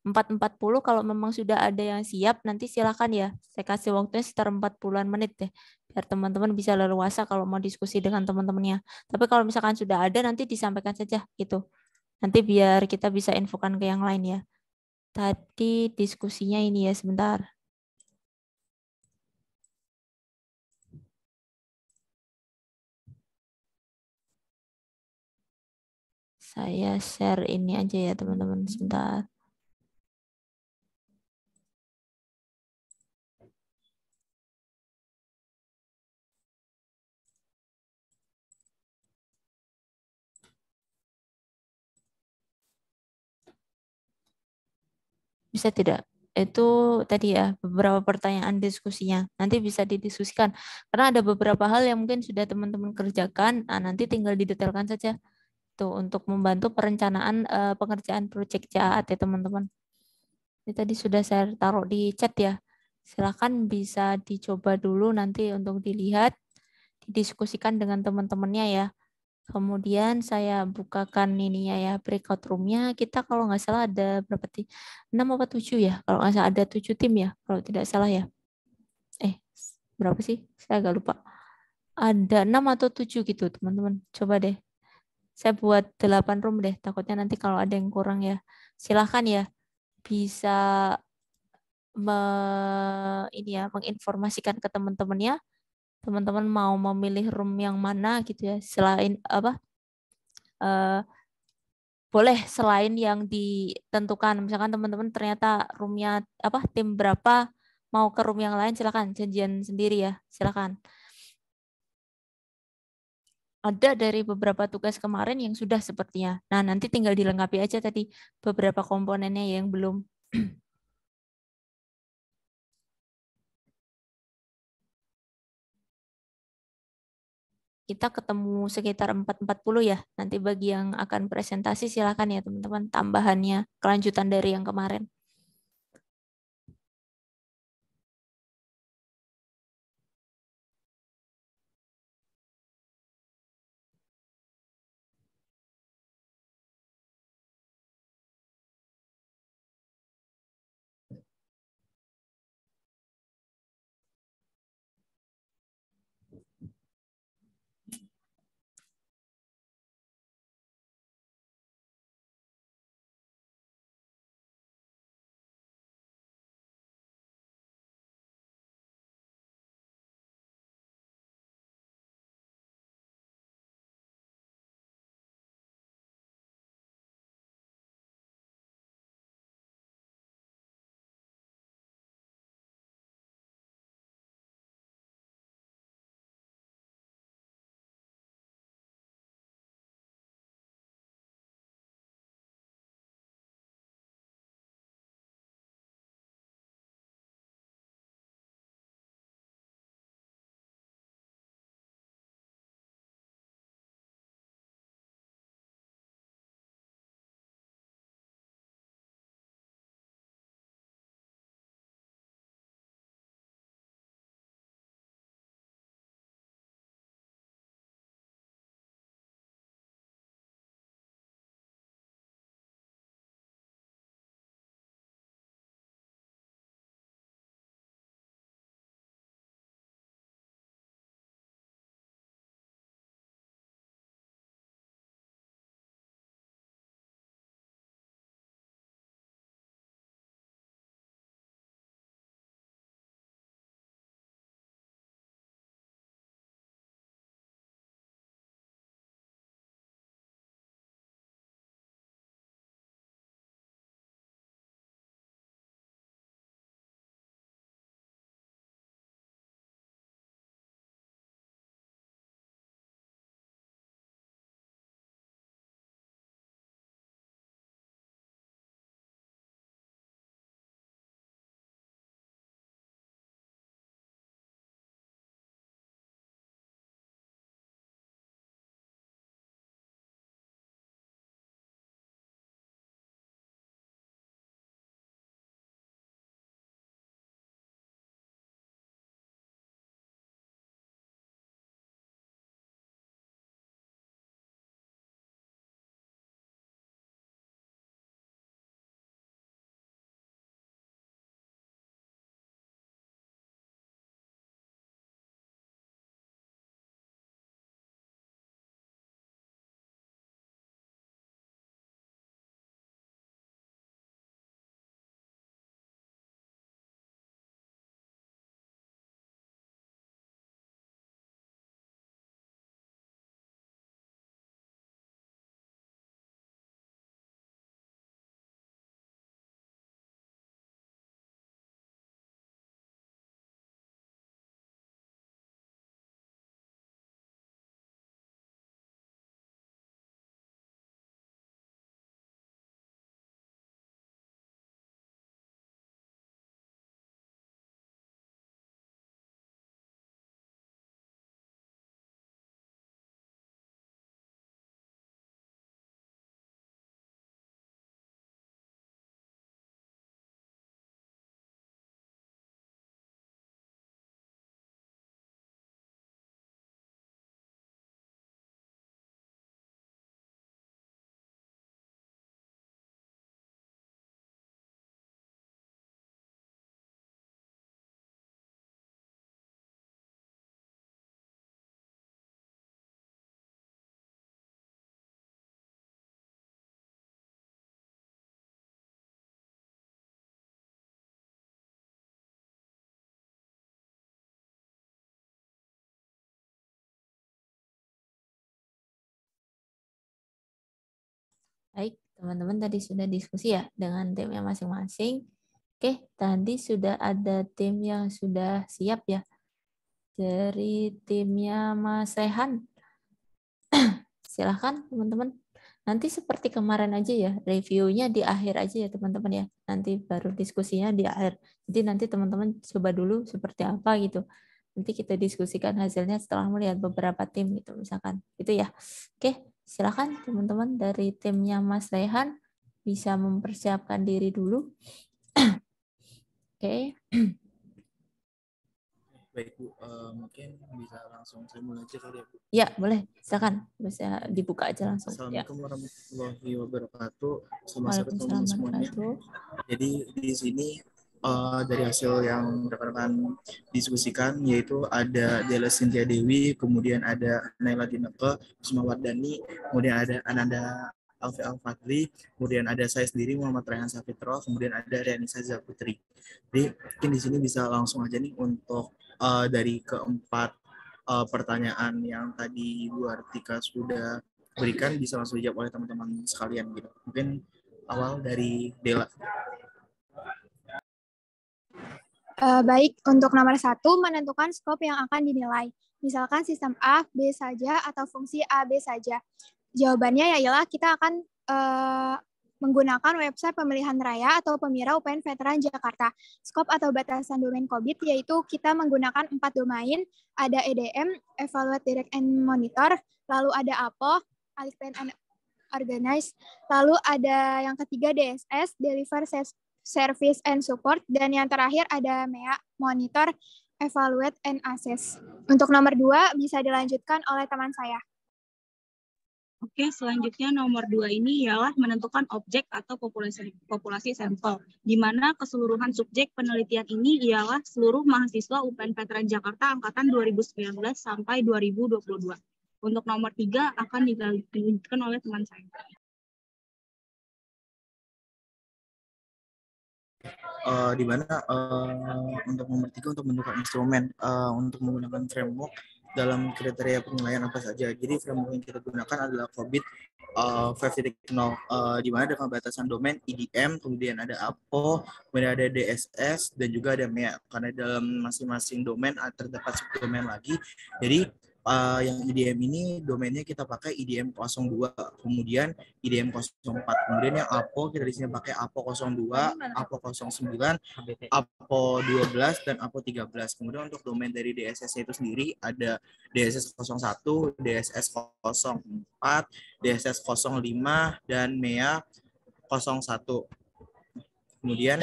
Speaker 1: 4.40 kalau memang sudah ada yang siap nanti silakan ya. Saya kasih waktunya sekitar 40-an menit deh biar teman-teman bisa leluasa kalau mau diskusi dengan teman-temannya. Tapi kalau misalkan sudah ada nanti disampaikan saja gitu. Nanti biar kita bisa infokan ke yang lain ya. Tadi diskusinya ini ya sebentar. Saya share ini aja ya teman-teman sebentar. Bisa tidak? Itu tadi ya beberapa pertanyaan diskusinya. Nanti bisa didiskusikan. Karena ada beberapa hal yang mungkin sudah teman-teman kerjakan. Nah, nanti tinggal didetailkan saja tuh untuk membantu perencanaan pengerjaan proyek CAAT ya teman-teman. Ini tadi sudah saya taruh di chat ya. Silakan bisa dicoba dulu nanti untuk dilihat, didiskusikan dengan teman-temannya ya. Kemudian saya bukakan ininya ya, breakout room-nya. Kita kalau nggak salah ada berapa tim? 6 apa 7 ya? Kalau nggak salah ada 7 tim ya, kalau tidak salah ya. Eh, berapa sih? Saya agak lupa. Ada 6 atau 7 gitu, teman-teman. Coba deh. Saya buat 8 room deh. Takutnya nanti kalau ada yang kurang ya. Silahkan ya. Bisa ini ya, menginformasikan ke teman-temannya. Teman-teman mau memilih room yang mana gitu ya. Selain apa? eh, boleh selain yang ditentukan. Misalkan teman-teman ternyata roomnya apa tim berapa mau ke room yang lain silakan janjian sendiri ya silakan. Ada dari beberapa tugas kemarin yang sudah sepertinya. Nah nanti tinggal dilengkapi aja tadi beberapa komponennya yang belum. Kita ketemu sekitar 4.40 ya. Nanti bagi yang akan presentasi silakan ya teman-teman tambahannya kelanjutan dari yang kemarin. Baik, teman-teman tadi sudah diskusi ya dengan timnya masing-masing. Oke, tadi sudah ada tim yang sudah siap ya. Dari timnya Mas Rehan. Silahkan teman-teman. Nanti seperti kemarin aja ya, reviewnya di akhir aja ya teman-teman ya. Nanti baru diskusinya di akhir. Jadi nanti teman-teman coba dulu seperti apa gitu. Nanti kita diskusikan hasilnya setelah melihat beberapa tim gitu misalkan. Gitu ya. Oke, silakan teman-teman dari timnya Mas Rehan bisa mempersiapkan diri dulu. Oke.
Speaker 2: Baik Bu, mungkin bisa langsung saya mulai aja kali ya Bu.
Speaker 1: Ya, boleh. Silakan. Bisa dibuka aja langsung.
Speaker 2: Assalamualaikum warahmatullahi wabarakatuh. Selamat sore
Speaker 1: Waalaikumsalam
Speaker 2: teman-teman semuanya.
Speaker 1: warahmatullahi.
Speaker 2: Jadi di sini dari hasil yang rekan-rekan diskusikan yaitu ada Dela Cynthia Dewi, kemudian ada Naila Dineke, Usma Wardani, kemudian ada Ananda Alfi Al-Fadli, kemudian ada saya sendiri Muhammad Rehan Safitro, kemudian ada Rianisa Zaputri. Jadi mungkin di sini bisa langsung aja nih untuk dari keempat pertanyaan yang tadi Bu Artika sudah berikan bisa langsung dijawab oleh teman-teman sekalian gitu. Mungkin awal dari Dela.
Speaker 3: Baik, untuk nomor 1, menentukan skop yang akan dinilai. Misalkan sistem A, B saja, atau fungsi A, B saja. Jawabannya ialah kita akan menggunakan website pemilihan raya atau Pemira UPN Veteran Jakarta. Skop atau batasan domain COVID yaitu kita menggunakan 4 domain, ada EDM, Evaluate, Direct, and Monitor, lalu ada APO, Alert and Organize, lalu ada yang ketiga DSS, Deliver Service and Support, dan yang terakhir ada MEA, Monitor, Evaluate, and Assess. Untuk nomor 2 bisa dilanjutkan oleh teman saya.
Speaker 4: Oke, selanjutnya nomor 2 ini ialah menentukan objek atau populasi sampel, di mana keseluruhan subjek penelitian ini ialah seluruh mahasiswa UPN Veteran Jakarta angkatan 2019 sampai 2022. Untuk nomor 3 akan dilanjutkan oleh teman saya.
Speaker 2: Di mana untuk nomor 3 untuk menentukan instrumen untuk menggunakan framework dalam kriteria penilaian apa saja. Jadi framework yang kita gunakan adalah COVID 5.0 di mana dengan batasan domain EDM, kemudian ada APO, kemudian ada DSS dan juga ada MEA. Karena dalam masing-masing domain terdapat subdomain lagi. Jadi yang EDM ini domainnya kita pakai EDM 02, kemudian EDM 04. Kemudian yang APO kita di sini pakai APO 02, APO 09, APO 12 dan APO 13. Kemudian untuk domain dari DSS itu sendiri ada DSS 01, DSS 04, DSS 05 dan MEA 01. Kemudian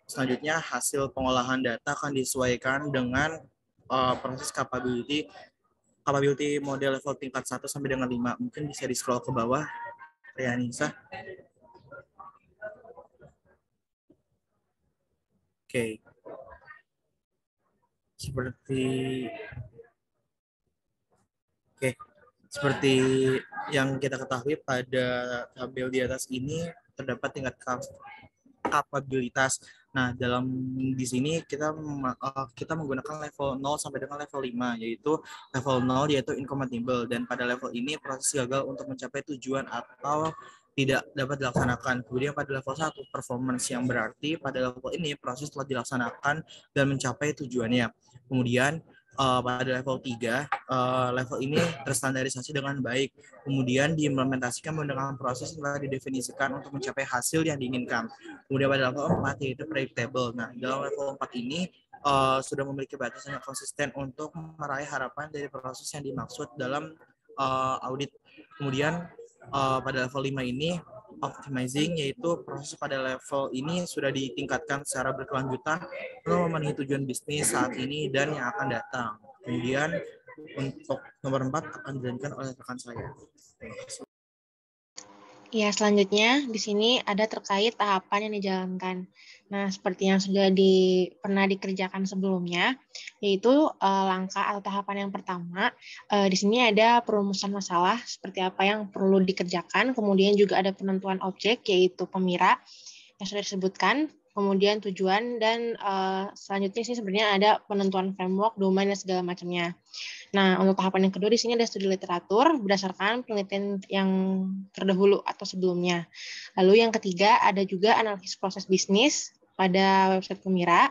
Speaker 2: selanjutnya hasil pengolahan data akan disesuaikan dengan proses capability model level tingkat 1 sampai dengan 5. Mungkin bisa di-scroll ke bawah, Rianisa. Oke. Seperti yang kita ketahui pada tabel di atas ini terdapat tingkat kapabilitas. Nah, di sini kita menggunakan level 0 sampai dengan level 5, yaitu level 0 yaitu incompatible, dan pada level ini proses gagal untuk mencapai tujuan atau tidak dapat dilaksanakan. Kemudian pada level 1 performance, yang berarti pada level ini proses telah dilaksanakan dan mencapai tujuannya. Kemudian pada level 3, level ini terstandarisasi dengan baik, kemudian diimplementasikan menggunakan proses yang telah didefinisikan untuk mencapai hasil yang diinginkan. Kemudian pada level 4 yaitu predictable. Nah, dalam level 4 ini sudah memiliki batasan yang konsisten untuk meraih harapan dari proses yang dimaksud dalam audit. Kemudian pada level 5 ini optimizing, yaitu proses pada level ini sudah ditingkatkan secara berkelanjutan untuk memenuhi tujuan bisnis saat ini dan yang akan datang. Kemudian untuk nomor 4 akan dilanjutkan oleh rekan saya.
Speaker 5: Ya, selanjutnya di sini ada terkait tahapan yang dijalankan. Nah, seperti yang sudah pernah dikerjakan sebelumnya, yaitu langkah atau tahapan yang pertama, di sini ada perumusan masalah seperti apa yang perlu dikerjakan, kemudian juga ada penentuan objek, yaitu pemira yang sudah disebutkan. kemudian tujuan, dan selanjutnya sih sebenarnya ada penentuan framework, domain, dan segala macamnya. Nah, untuk tahapan yang kedua di sini ada studi literatur berdasarkan penelitian yang terdahulu atau sebelumnya. Lalu yang ketiga ada juga analisis proses bisnis pada website Pemira.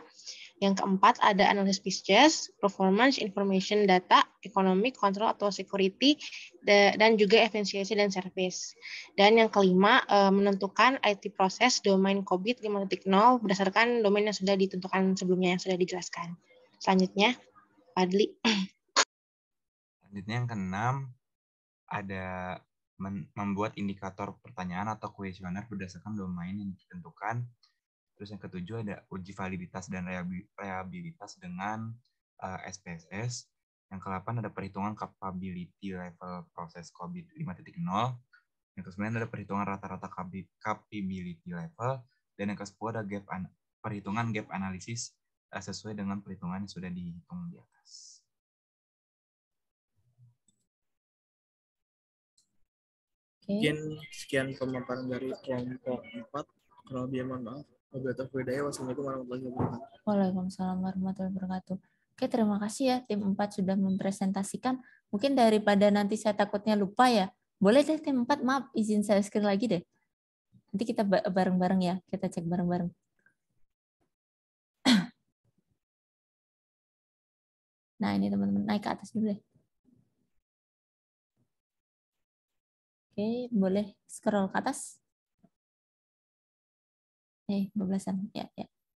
Speaker 5: Yang keempat ada analisis business, performance, information, data, economic, control atau security, dan juga efisiensi dan service. Dan yang kelima menentukan IT proses domain COVID 5.0 berdasarkan domain yang sudah ditentukan sebelumnya yang sudah dijelaskan. Selanjutnya, Padli.
Speaker 6: Selanjutnya yang keenam ada membuat indikator pertanyaan atau kuesioner berdasarkan domain yang ditentukan. Terus yang ketujuh ada uji validitas dan reliabilitas dengan SPSS. Yang ke-8 ada perhitungan capability level proses COVID 5.0. Yang ke-9 ada perhitungan rata-rata capability level. Dan yang ke-10 ada perhitungan gap analisis sesuai dengan perhitungan yang sudah dihitung di atas.
Speaker 2: Mungkin sekian pemaparan dari kelompok 4. Kalau dia mohon maaf. Wassalamualaikum warahmatullahi wabarakatuh.
Speaker 1: Waalaikumsalam warahmatullahi wabarakatuh. Oke, terima kasih ya tim 4 sudah mempresentasikan. Mungkin daripada nanti saya takutnya lupa ya. Boleh deh tim 4, maaf izin saya screen lagi deh. Nanti kita bareng-bareng ya, kita cek bareng-bareng. Nah, ini teman-teman naik ke atas dulu deh. Oke, boleh scroll ke atas. 12-an. Ya.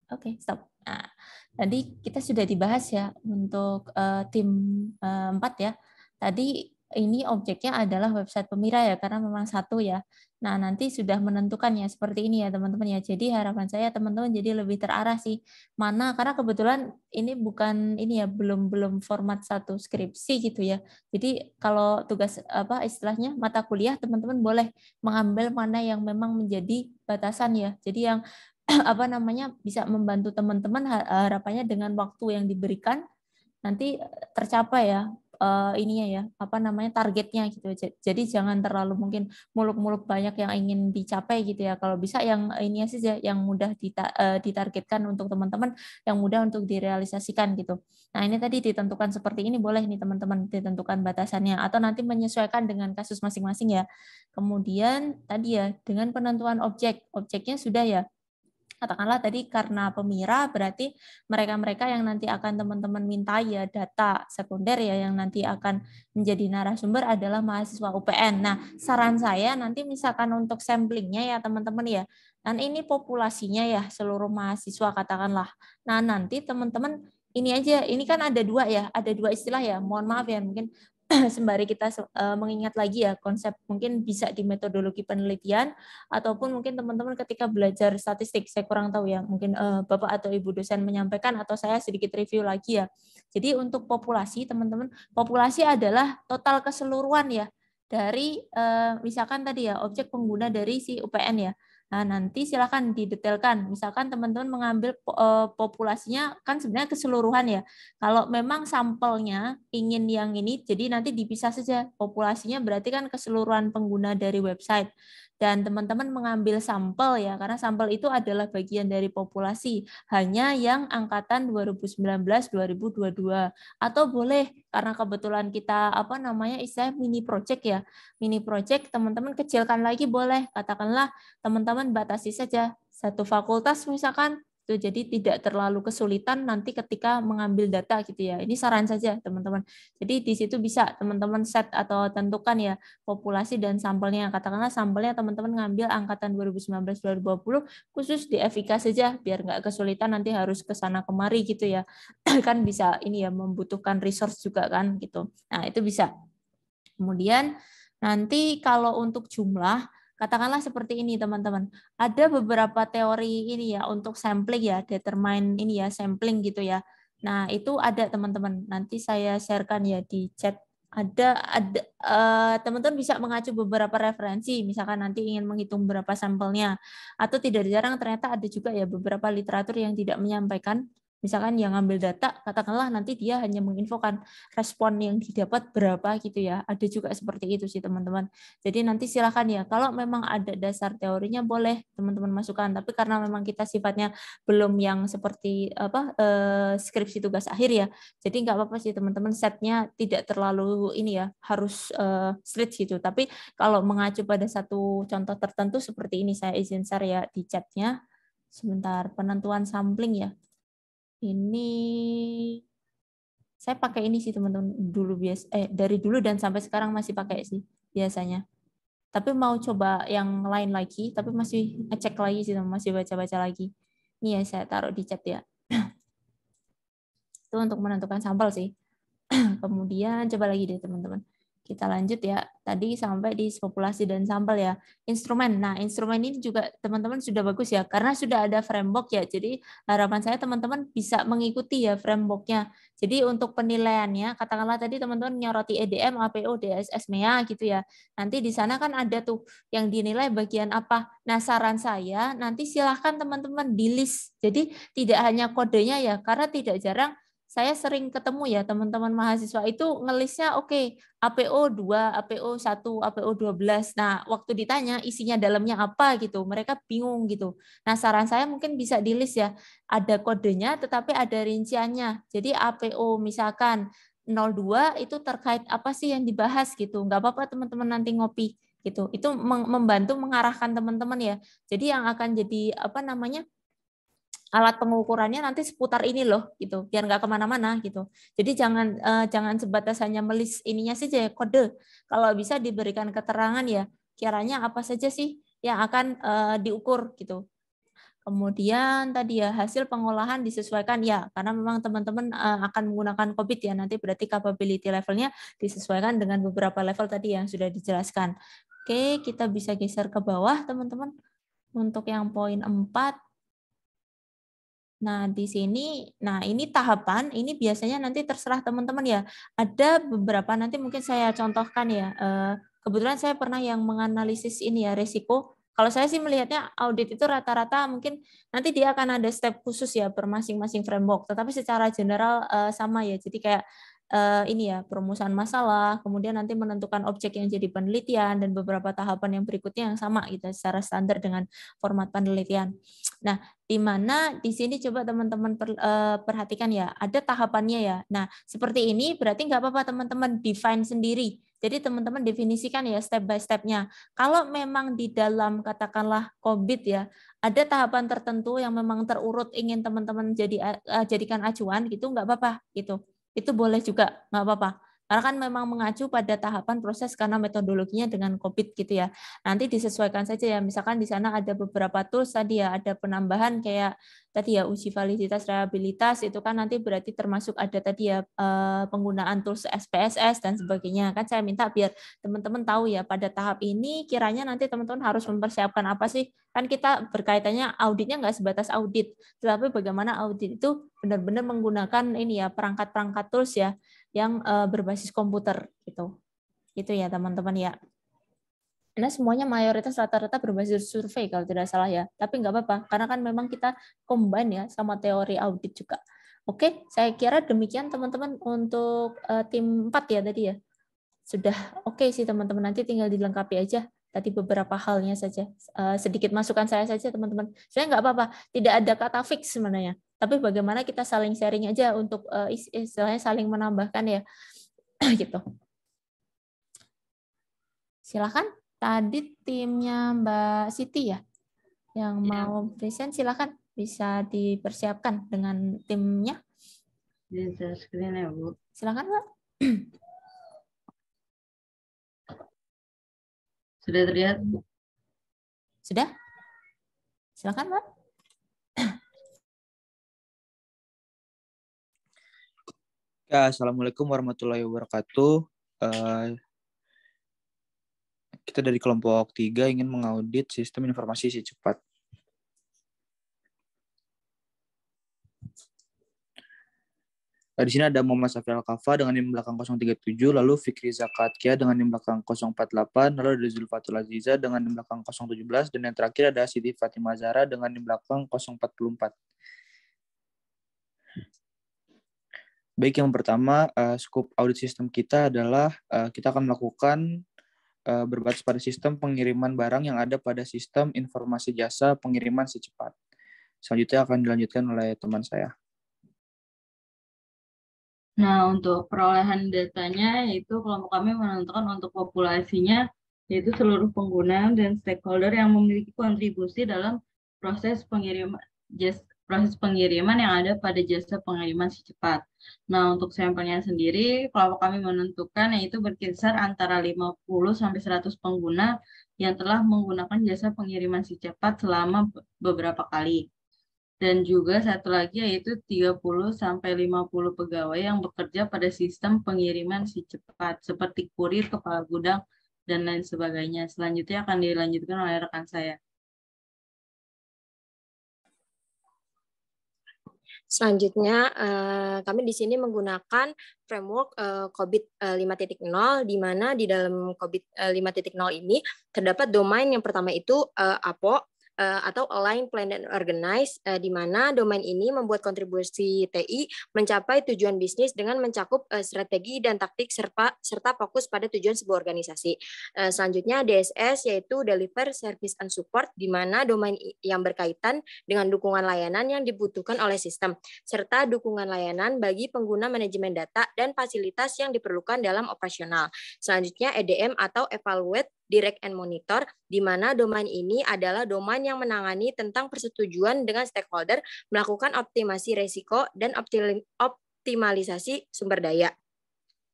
Speaker 1: Oke, stop. Nah, tadi kita sudah dibahas ya untuk tim 4 ya. Tadi ini objeknya adalah website Pemira ya, karena memang satu ya. Nah, nanti sudah menentukan ya seperti ini ya teman-teman ya. Jadi harapan saya teman-teman jadi lebih terarah sih mana, karena kebetulan ini bukan ini ya, belum format satu skripsi gitu ya. Jadi kalau tugas istilahnya mata kuliah, teman-teman boleh mengambil mana yang memang menjadi batasan ya. Jadi yang bisa membantu teman-teman, harapannya dengan waktu yang diberikan nanti tercapai ya ininya ya targetnya gitu. Jadi jangan terlalu mungkin muluk-muluk banyak yang ingin dicapai gitu ya. Kalau bisa yang ini saja yang mudah ditargetkan untuk teman-teman, yang mudah untuk direalisasikan gitu. Nah, ini tadi ditentukan seperti ini, boleh nih teman-teman ditentukan batasannya atau nanti menyesuaikan dengan kasus masing-masing ya. Kemudian tadi ya dengan penentuan objeknya sudah ya. Katakanlah tadi karena Pemira berarti mereka-mereka yang nanti akan teman-teman minta ya data sekunder ya yang nanti akan menjadi narasumber adalah mahasiswa UPN. Nah, saran saya nanti misalkan untuk samplingnya ya teman-teman ya. Dan ini populasinya ya seluruh mahasiswa katakanlah. Nah, nanti teman-teman ini aja, ini kan ada dua istilah ya. Mohon maaf ya mungkin sembari kita mengingat lagi ya konsep mungkin bisa di metodologi penelitian ataupun mungkin teman-teman ketika belajar statistik, saya kurang tahu ya, mungkin Bapak atau Ibu dosen menyampaikan atau saya sedikit review lagi ya. Jadi untuk populasi teman-teman, populasi adalah total keseluruhan ya dari misalkan tadi ya objek pengguna dari si UPN ya. Nah, nanti silakan didetailkan. Misalkan teman-teman mengambil populasinya kan sebenarnya keseluruhan ya. Kalau memang sampelnya ingin yang ini, jadi nanti dipisah saja. Populasinya berarti kan keseluruhan pengguna dari website. Dan teman-teman mengambil sampel ya, karena sampel itu adalah bagian dari populasi. Hanya yang angkatan 2019-2022. Atau boleh, karena kebetulan kita istilah mini project ya. Mini project teman-teman kecilkan lagi boleh. Katakanlah teman-teman batasi saja satu fakultas misalkan, itu jadi tidak terlalu kesulitan nanti ketika mengambil data gitu ya. Ini saran saja teman-teman. Jadi di situ bisa teman-teman set atau tentukan ya populasi dan sampelnya. Katakanlah sampelnya teman-teman ngambil angkatan 2019-2020 khusus di FIK saja biar nggak kesulitan nanti harus ke sana kemari gitu ya. Kan bisa ini ya membutuhkan resource juga kan gitu. Nah, itu bisa. Kemudian nanti kalau untuk jumlah katakanlah seperti ini teman-teman. Ada beberapa teori ini ya untuk sampling ya, determine ini ya sampling gitu ya. Nah, itu ada teman-teman. Nanti saya sharekan ya di chat. Ada teman-teman bisa mengacu beberapa referensi, misalkan nanti ingin menghitung berapa sampelnya. Atau tidak jarang ternyata ada juga ya beberapa literatur yang tidak menyampaikan Misalkan yang ngambil data, katakanlah nanti dia hanya menginfokan respon yang didapat berapa gitu ya. Ada juga seperti itu sih teman-teman. Jadi nanti silakan ya, kalau memang ada dasar teorinya boleh teman-teman masukkan. Tapi karena memang kita sifatnya belum yang seperti skripsi tugas akhir ya, jadi nggak apa-apa sih teman-teman, setnya tidak terlalu ini ya, harus strict gitu. Tapi kalau mengacu pada satu contoh tertentu seperti ini, saya izin share ya di chatnya. Sebentar, penentuan sampling ya. Ini saya pakai ini sih teman-teman dulu dari dulu dan sampai sekarang masih pakai sih biasanya. Tapi mau coba yang lain lagi, tapi masih ngecek lagi sih teman, masih baca-baca lagi. Ini ya saya taruh di chat ya. Itu untuk menentukan sampel sih. Kemudian coba lagi deh teman-teman. Kita lanjut ya. Tadi sampai di populasi dan sampel ya. Instrumen. Nah, instrumen ini juga teman-teman sudah bagus ya, karena sudah ada framework ya. Jadi harapan saya teman-teman bisa mengikuti ya frameworknya. Jadi untuk penilaiannya, katakanlah tadi teman-teman nyoroti EDM, APO, DSS, MEA gitu ya. Nanti di sana kan ada tuh yang dinilai bagian apa. Nah, saran saya nanti silahkan teman-teman di list. Jadi tidak hanya kodenya ya, karena tidak jarang saya sering ketemu ya teman-teman mahasiswa itu ngelisnya oke, APO 2, APO 1, APO 12. Nah, waktu ditanya isinya dalamnya apa gitu, mereka bingung gitu. Nah, saran saya mungkin bisa di list ya, ada kodenya tetapi ada rinciannya. Jadi APO misalkan 02 itu terkait apa sih yang dibahas gitu. Nggak apa-apa teman-teman nanti ngopi gitu. Itu membantu mengarahkan teman-teman ya. Jadi yang akan jadi alat pengukurannya nanti seputar ini loh gitu, biar nggak kemana-mana gitu. Jadi jangan sebatas hanya melis ininya saja ya, kode. Kalau bisa diberikan keterangan ya, kiranya apa saja sih yang akan diukur gitu. Kemudian tadi ya hasil pengolahan disesuaikan ya, karena memang teman-teman akan menggunakan COVID ya, nanti berarti capability levelnya disesuaikan dengan beberapa level tadi yang sudah dijelaskan. Oke, kita bisa geser ke bawah teman-teman. Untuk yang poin 4, nah, di sini, ini tahapan, ini biasanya nanti terserah teman-teman ya. Ada beberapa, nanti mungkin saya contohkan ya. Kebetulan saya pernah yang menganalisis ini ya, resiko. Kalau saya sih melihatnya audit itu rata-rata mungkin nanti dia akan ada step khusus ya per masing-masing framework. Tetapi secara general sama ya. Jadi kayak ini ya, perumusan masalah, kemudian nanti menentukan objek yang jadi penelitian, dan beberapa tahapan yang berikutnya yang sama gitu, secara standar dengan format penelitian. Nah, di mana di sini coba teman-teman perhatikan ya, ada tahapannya ya. Nah, seperti ini berarti nggak apa-apa teman-teman define sendiri. Jadi teman-teman definisikan ya step by step-nya. Kalau memang di dalam katakanlah COVID ya, ada tahapan tertentu yang memang terurut ingin teman-teman jadikan acuan gitu, nggak apa-apa gitu. Itu boleh juga, nggak apa-apa. Karena kan memang mengacu pada tahapan proses karena metodologinya dengan COVID gitu ya. Nanti disesuaikan saja ya. Misalkan di sana ada beberapa tools tadi ya, ada penambahan kayak tadi ya uji validitas reliabilitas, itu kan nanti berarti termasuk ada tadi ya penggunaan tools SPSS dan sebagainya. Kan saya minta biar teman-teman tahu ya pada tahap ini kiranya nanti teman-teman harus mempersiapkan apa sih. Kan kita berkaitannya auditnya nggak sebatas audit, tetapi bagaimana audit itu benar-benar menggunakan ini ya perangkat-perangkat tools ya yang berbasis komputer gitu. Itu ya teman-teman ya. Karena semuanya mayoritas rata-rata berbasis survei kalau tidak salah ya. Tapi nggak apa-apa, karena kan memang kita combine ya sama teori audit juga. Oke, saya kira demikian teman-teman untuk tim 4 ya tadi ya. Sudah oke sih teman-teman, nanti tinggal dilengkapi aja tadi beberapa halnya saja. Sedikit masukan saya saja teman-teman. Saya nggak apa-apa, tidak ada kata fix sebenarnya. Tapi bagaimana kita saling sharing aja untuk istilahnya saling menambahkan ya. Gitu. Silakan. Tadi timnya Mbak Siti ya, yang mau present, silakan bisa dipersiapkan dengan timnya.
Speaker 7: Bisa screen ya Bu.
Speaker 1: Silakan Mbak.
Speaker 7: Sudah terlihat?
Speaker 1: Sudah? Silakan Mbak.
Speaker 2: Ya, Assalamualaikum warahmatullahi wabarakatuh. Kita dari kelompok 3 ingin mengaudit sistem informasi isi cepat. Di sini ada Muhammad Safi Al-Kafa dengan NIM belakang 037, lalu Fikri Zakatkia dengan NIM belakang 048, lalu ada Zulfatul Aziza dengan NIM belakang 017, dan yang terakhir ada Siti Fatimah Zahra dengan NIM belakang 044.
Speaker 8: Baik, yang pertama, skop audit sistem kita adalah kita akan melakukan berbasis pada sistem pengiriman barang yang ada pada sistem informasi jasa pengiriman si cepat. Selanjutnya akan dilanjutkan oleh teman saya.
Speaker 7: Nah, untuk perolehan datanya, yaitu kelompok kami menentukan untuk populasinya, yaitu seluruh pengguna dan stakeholder yang memiliki kontribusi dalam proses pengiriman yang ada pada jasa pengiriman si cepat. Nah, untuk sampelnya sendiri, kelompok kami menentukan yaitu berkisar antara 50-100 pengguna yang telah menggunakan jasa pengiriman si cepat selama beberapa kali. Dan juga satu lagi yaitu 30-50 pegawai yang bekerja pada sistem pengiriman si cepat, seperti kurir, kepala gudang, dan lain sebagainya. Selanjutnya akan dilanjutkan oleh rekan saya.
Speaker 9: Selanjutnya, kami di sini menggunakan framework COBIT 5.0, di mana di dalam COBIT 5.0 ini terdapat domain yang pertama itu APO, atau Align, Plan, and Organize, di mana domain ini membuat kontribusi TI mencapai tujuan bisnis dengan mencakup strategi dan taktik serta fokus pada tujuan sebuah organisasi. Selanjutnya DSS yaitu Deliver, Service, and Support, di mana domain yang berkaitan dengan dukungan layanan yang dibutuhkan oleh sistem, serta dukungan layanan bagi pengguna manajemen data dan fasilitas yang diperlukan dalam operasional. Selanjutnya EDM atau Evaluate, Direct, and Monitor, di mana domain ini adalah domain yang menangani tentang persetujuan dengan stakeholder, melakukan optimasi resiko, dan optimalisasi sumber daya.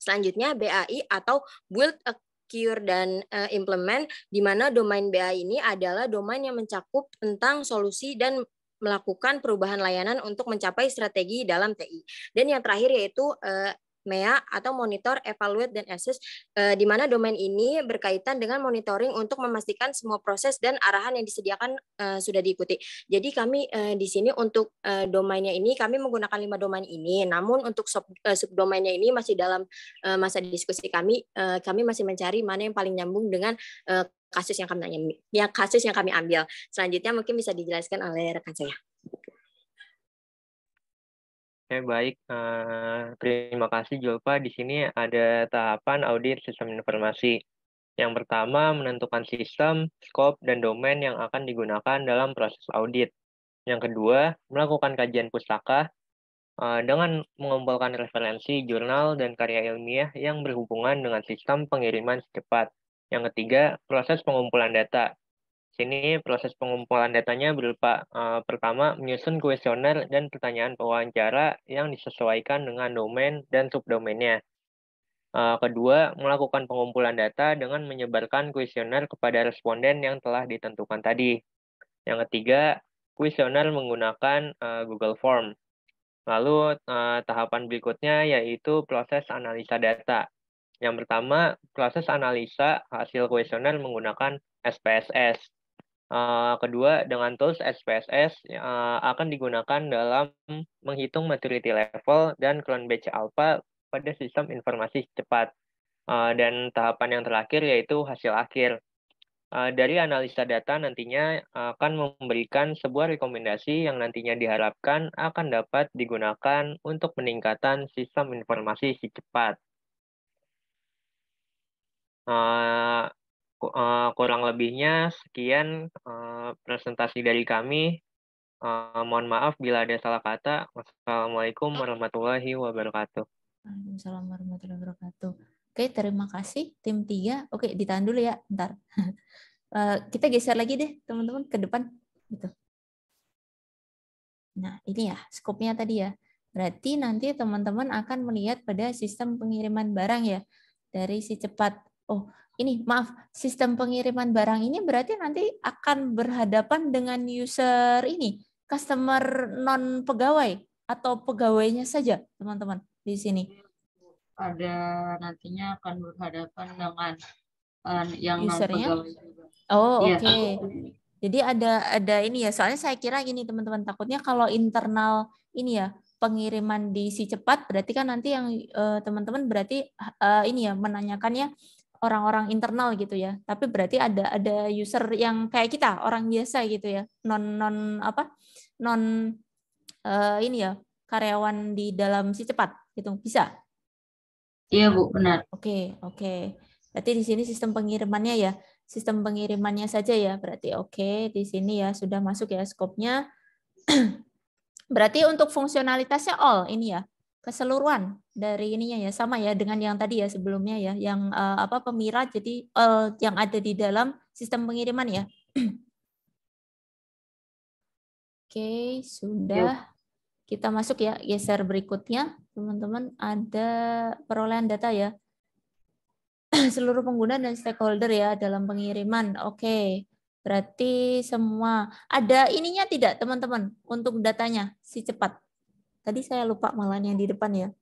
Speaker 9: Selanjutnya BAI atau Build, Acquire, dan Implement, di mana domain BAI ini adalah domain yang mencakup tentang solusi dan melakukan perubahan layanan untuk mencapai strategi dalam TI. Dan yang terakhir yaitu MEA atau Monitor, Evaluate, dan Assess, di mana domain ini berkaitan dengan monitoring untuk memastikan semua proses dan arahan yang disediakan sudah diikuti. Jadi kami di sini untuk domainnya ini kami menggunakan 5 domain ini, namun untuk subdomainnya ini masih dalam masa diskusi kami masih mencari mana yang paling nyambung dengan kasus yang kami ambil. Selanjutnya mungkin bisa dijelaskan oleh rekan saya.
Speaker 10: Oke, baik. Terima kasih Julfa. Di sini ada tahapan audit sistem informasi. Yang pertama, menentukan sistem, skop, dan domain yang akan digunakan dalam proses audit. Yang kedua, melakukan kajian pustaka dengan mengumpulkan referensi, jurnal, dan karya ilmiah yang berhubungan dengan sistem pengiriman cepat. Yang ketiga, proses pengumpulan data. Sini proses pengumpulan datanya berupa pertama, menyusun kuesioner dan pertanyaan pewawancara yang disesuaikan dengan domain dan subdomainnya. Kedua, melakukan pengumpulan data dengan menyebarkan kuesioner kepada responden yang telah ditentukan tadi. Yang ketiga, kuesioner menggunakan Google Form. Lalu tahapan berikutnya yaitu proses analisa data. Yang pertama, proses analisa hasil kuesioner menggunakan SPSS. Kedua, dengan tools SPSS akan digunakan dalam menghitung maturity level dan clone batch alpha pada sistem informasi cepat. Dan tahapan yang terakhir yaitu hasil akhir. Dari analisa data nantinya akan memberikan sebuah rekomendasi yang nantinya diharapkan akan dapat digunakan untuk peningkatan sistem informasi si cepat. Kurang lebihnya sekian presentasi dari kami. Mohon maaf bila ada salah kata. Wassalamualaikum warahmatullahi wabarakatuh.
Speaker 1: Waalaikumsalam warahmatullahi wabarakatuh. Oke, terima kasih tim 3. Oke, ditahan dulu ya, bentar. Kita geser lagi deh teman-teman ke depan gitu. Nah, ini ya skopnya tadi ya. Berarti nanti teman-teman akan melihat pada sistem pengiriman barang ya dari si cepat. Oh, ini maaf, sistem pengiriman barang ini berarti nanti akan berhadapan dengan user ini, customer non pegawai atau pegawainya saja, teman-teman di sini.
Speaker 7: Ada nantinya akan berhadapan dengan yang non
Speaker 1: usernya.
Speaker 7: pegawai juga.
Speaker 1: Oh,
Speaker 7: Iya.
Speaker 1: oke. Jadi ada ini ya, soalnya saya kira gini teman-teman, takutnya kalau internal ini ya pengiriman di si cepat berarti kan nanti yang teman-teman berarti ini ya menanyakannya orang-orang internal gitu ya. Tapi berarti ada user yang kayak kita, orang biasa gitu ya. Non ini ya, karyawan di dalam si cepat gitu, bisa?
Speaker 7: Iya Bu, benar.
Speaker 1: Oke. Berarti di sini sistem pengirimannya ya, sistem pengirimannya saja ya, berarti oke di sini ya sudah masuk ya skopnya. Berarti untuk fungsionalitasnya all ini ya, keseluruhan dari ininya ya, sama ya dengan yang tadi ya sebelumnya ya, yang pemira, jadi all yang ada di dalam sistem pengiriman ya. Oke, sudah. Kita masuk ya, geser berikutnya. Teman-teman, ada perolehan data ya. Seluruh pengguna dan stakeholder ya dalam pengiriman. Oke, berarti semua. Ada ininya tidak teman-teman untuk datanya, si cepat? Tadi saya lupa malah yang di depan ya.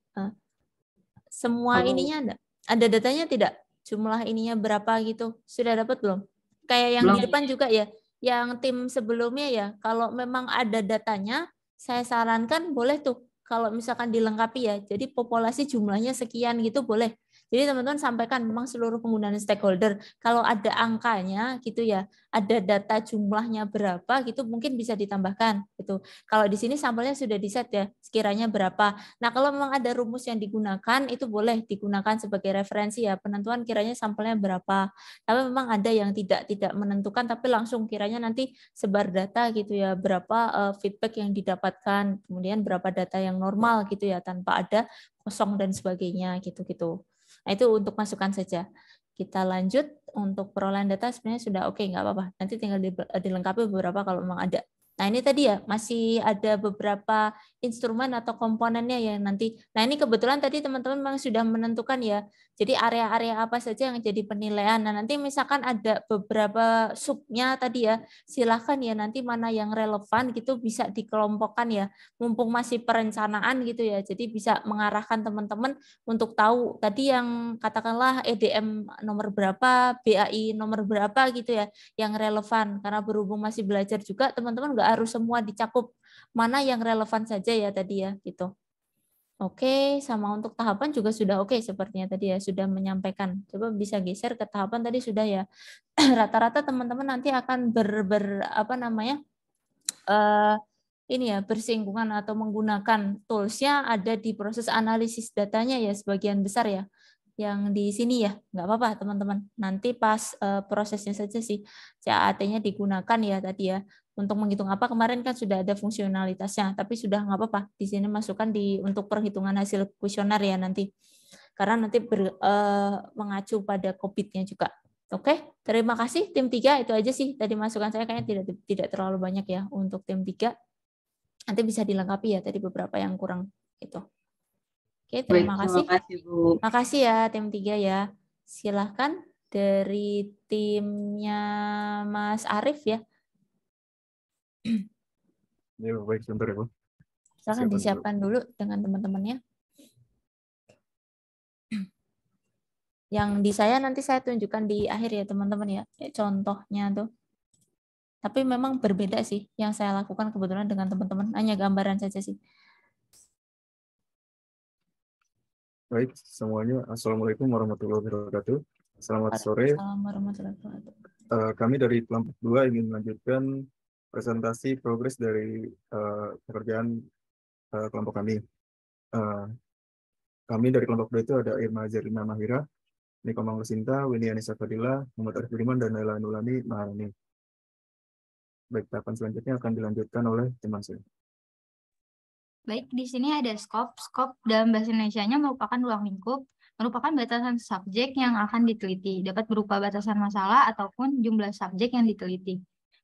Speaker 1: Semua ininya ada? Ada datanya tidak? Jumlah ininya berapa gitu? Sudah dapat belum? Kayak yang
Speaker 7: Belum.
Speaker 1: di depan juga ya, yang tim sebelumnya ya. Kalau memang ada datanya, saya sarankan boleh tuh kalau misalkan dilengkapi ya. Jadi populasi jumlahnya sekian gitu boleh. Jadi teman-teman sampaikan memang seluruh pengguna dan stakeholder. Kalau ada angkanya gitu ya, ada data jumlahnya berapa gitu mungkin bisa ditambahkan gitu. Kalau di sini sampelnya sudah di-set ya, sekiranya berapa. Nah, kalau memang ada rumus yang digunakan itu boleh digunakan sebagai referensi ya, penentuan kiranya sampelnya berapa. Tapi memang ada yang tidak menentukan tapi langsung kiranya nanti sebar data gitu ya, berapa feedback yang didapatkan, kemudian berapa data yang normal gitu ya tanpa ada kosong dan sebagainya gitu-gitu. Nah, itu untuk masukan saja. Kita lanjut untuk perolehan data sebenarnya sudah oke, nggak apa-apa. Nanti tinggal dilengkapi beberapa kalau memang ada. Nah, ini tadi ya masih ada beberapa instrumen atau komponennya yang nanti. Nah, ini kebetulan tadi teman-teman memang sudah menentukan ya. Jadi area-area apa saja yang jadi penilaian. Nah, nanti misalkan ada beberapa subnya tadi ya, silahkan ya nanti mana yang relevan gitu bisa dikelompokkan ya. Mumpung masih perencanaan gitu ya. Jadi bisa mengarahkan teman-teman untuk tahu tadi yang katakanlah EDM nomor berapa, BAI nomor berapa gitu ya, yang relevan. Karena berhubung masih belajar juga, teman-teman nggak harus semua dicakup, mana yang relevan saja ya tadi ya gitu. Oke, sama untuk tahapan juga sudah oke sepertinya tadi ya, sudah menyampaikan. Coba bisa geser ke tahapan tadi sudah ya. Rata-rata teman-teman nanti akan ini ya bersinggungan atau menggunakan toolsnya ada di proses analisis datanya ya sebagian besar ya yang di sini ya, nggak apa-apa teman-teman, nanti pas prosesnya saja sih CAT-nya digunakan ya tadi ya untuk menghitung apa kemarin kan sudah ada fungsionalitasnya tapi sudah nggak apa-apa di sini masukkan untuk perhitungan hasil kuesioner ya nanti karena nanti mengacu pada COVID-nya juga. Oke, terima kasih tim 3 itu aja sih tadi masukan saya kayaknya tidak terlalu banyak ya untuk tim 3. Nanti bisa dilengkapi ya tadi beberapa yang kurang gitu. Oke, terima kasih.
Speaker 7: Terima kasih, Bu.
Speaker 1: Makasih ya tim 3 ya. Silahkan dari timnya Mas Arief ya.
Speaker 11: Ya, baik, sebentar ya, Bu.
Speaker 1: Silahkan disiapkan dulu dengan teman-temannya. Yang di saya nanti saya tunjukkan di akhir ya teman-teman ya. Contohnya tuh. Tapi memang berbeda sih yang saya lakukan kebetulan dengan teman-teman. Hanya gambaran saja sih.
Speaker 11: Baik, semuanya. Assalamualaikum warahmatullahi wabarakatuh. Selamat sore.
Speaker 1: Assalamualaikum warahmatullahi wabarakatuh.
Speaker 11: Kami dari kelompok 2 ingin melanjutkan presentasi progres dari pekerjaan kelompok kami. Kami dari kelompok 2 itu ada Irma Zerlina Mahira, Nika Manglusinta, Winnie Anissa Fadila, Muhammad Arif Budiman, dan Naila Nulani Maharani. Baik, tahapan selanjutnya akan dilanjutkan oleh teman saya.
Speaker 12: Baik, di sini ada skop. Skop dalam bahasa Indonesianya merupakan ruang lingkup, merupakan batasan subjek yang akan diteliti. Dapat berupa batasan masalah ataupun jumlah subjek yang diteliti.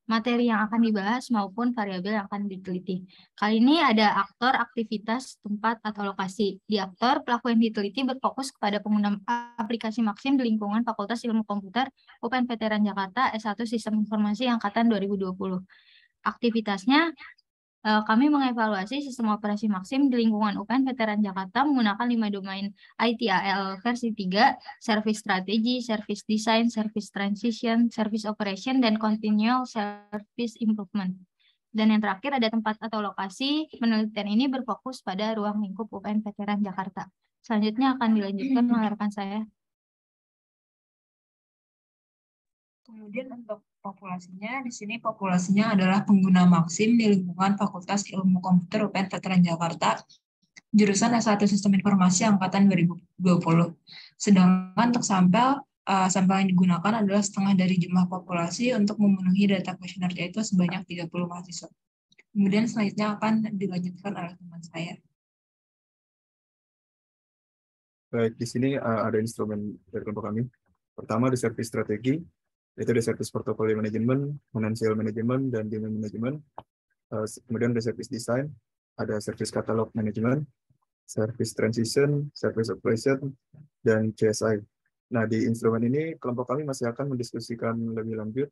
Speaker 12: Materi yang akan dibahas maupun variabel yang akan diteliti. Kali ini ada aktor, aktivitas, tempat, atau lokasi. Di aktor, pelaku yang diteliti berfokus kepada pengguna aplikasi Maxim di lingkungan Fakultas Ilmu Komputer UPN Veteran Jakarta S1 Sistem Informasi Angkatan 2020. Aktivitasnya, kami mengevaluasi sistem operasi Maxim di lingkungan UPN Veteran Jakarta menggunakan 5 domain ITIL versi 3, Service Strategy, Service Design, Service Transition, Service Operation, dan Continual Service Improvement. Dan yang terakhir ada tempat atau lokasi. Penelitian ini berfokus pada ruang lingkup UPN Veteran Jakarta. Selanjutnya akan dilanjutkan oleh rekan saya.
Speaker 13: Kemudian untuk populasinya, di sini populasinya adalah pengguna maksim di lingkungan Fakultas Ilmu Komputer UPN Veteran Jakarta, jurusan S1 Sistem Informasi Angkatan 2020. Sedangkan untuk sampel yang digunakan adalah setengah dari jumlah populasi untuk memenuhi data kuesioner, yaitu sebanyak 30 mahasiswa. Kemudian selanjutnya akan dilanjutkan oleh teman saya.
Speaker 11: Baik, di sini ada instrumen dari kelompok kami. Pertama, ada servis strategi, yaitu ada servis portfolio management, financial management, dan demand management. Kemudian ada servis design, ada servis katalog management, servis transition, servis operation, dan CSI. Nah, di instrumen ini kelompok kami masih akan mendiskusikan lebih lanjut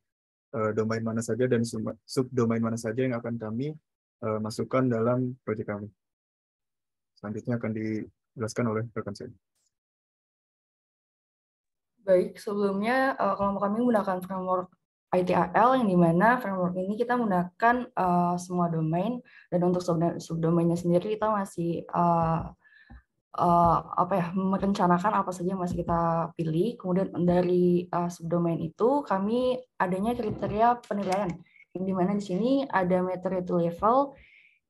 Speaker 11: domain mana saja dan subdomain mana saja yang akan kami masukkan dalam proyek kami. Selanjutnya akan dijelaskan oleh rekan saya.
Speaker 14: Baik, sebelumnya kelompok kami menggunakan framework ITIL, yang dimana framework ini kita menggunakan semua domain, dan untuk subdomainnya sendiri kita masih merencanakan apa saja yang masih kita pilih. Kemudian dari subdomain itu kami adanya kriteria penilaian, yang dimana di sini ada maturity level.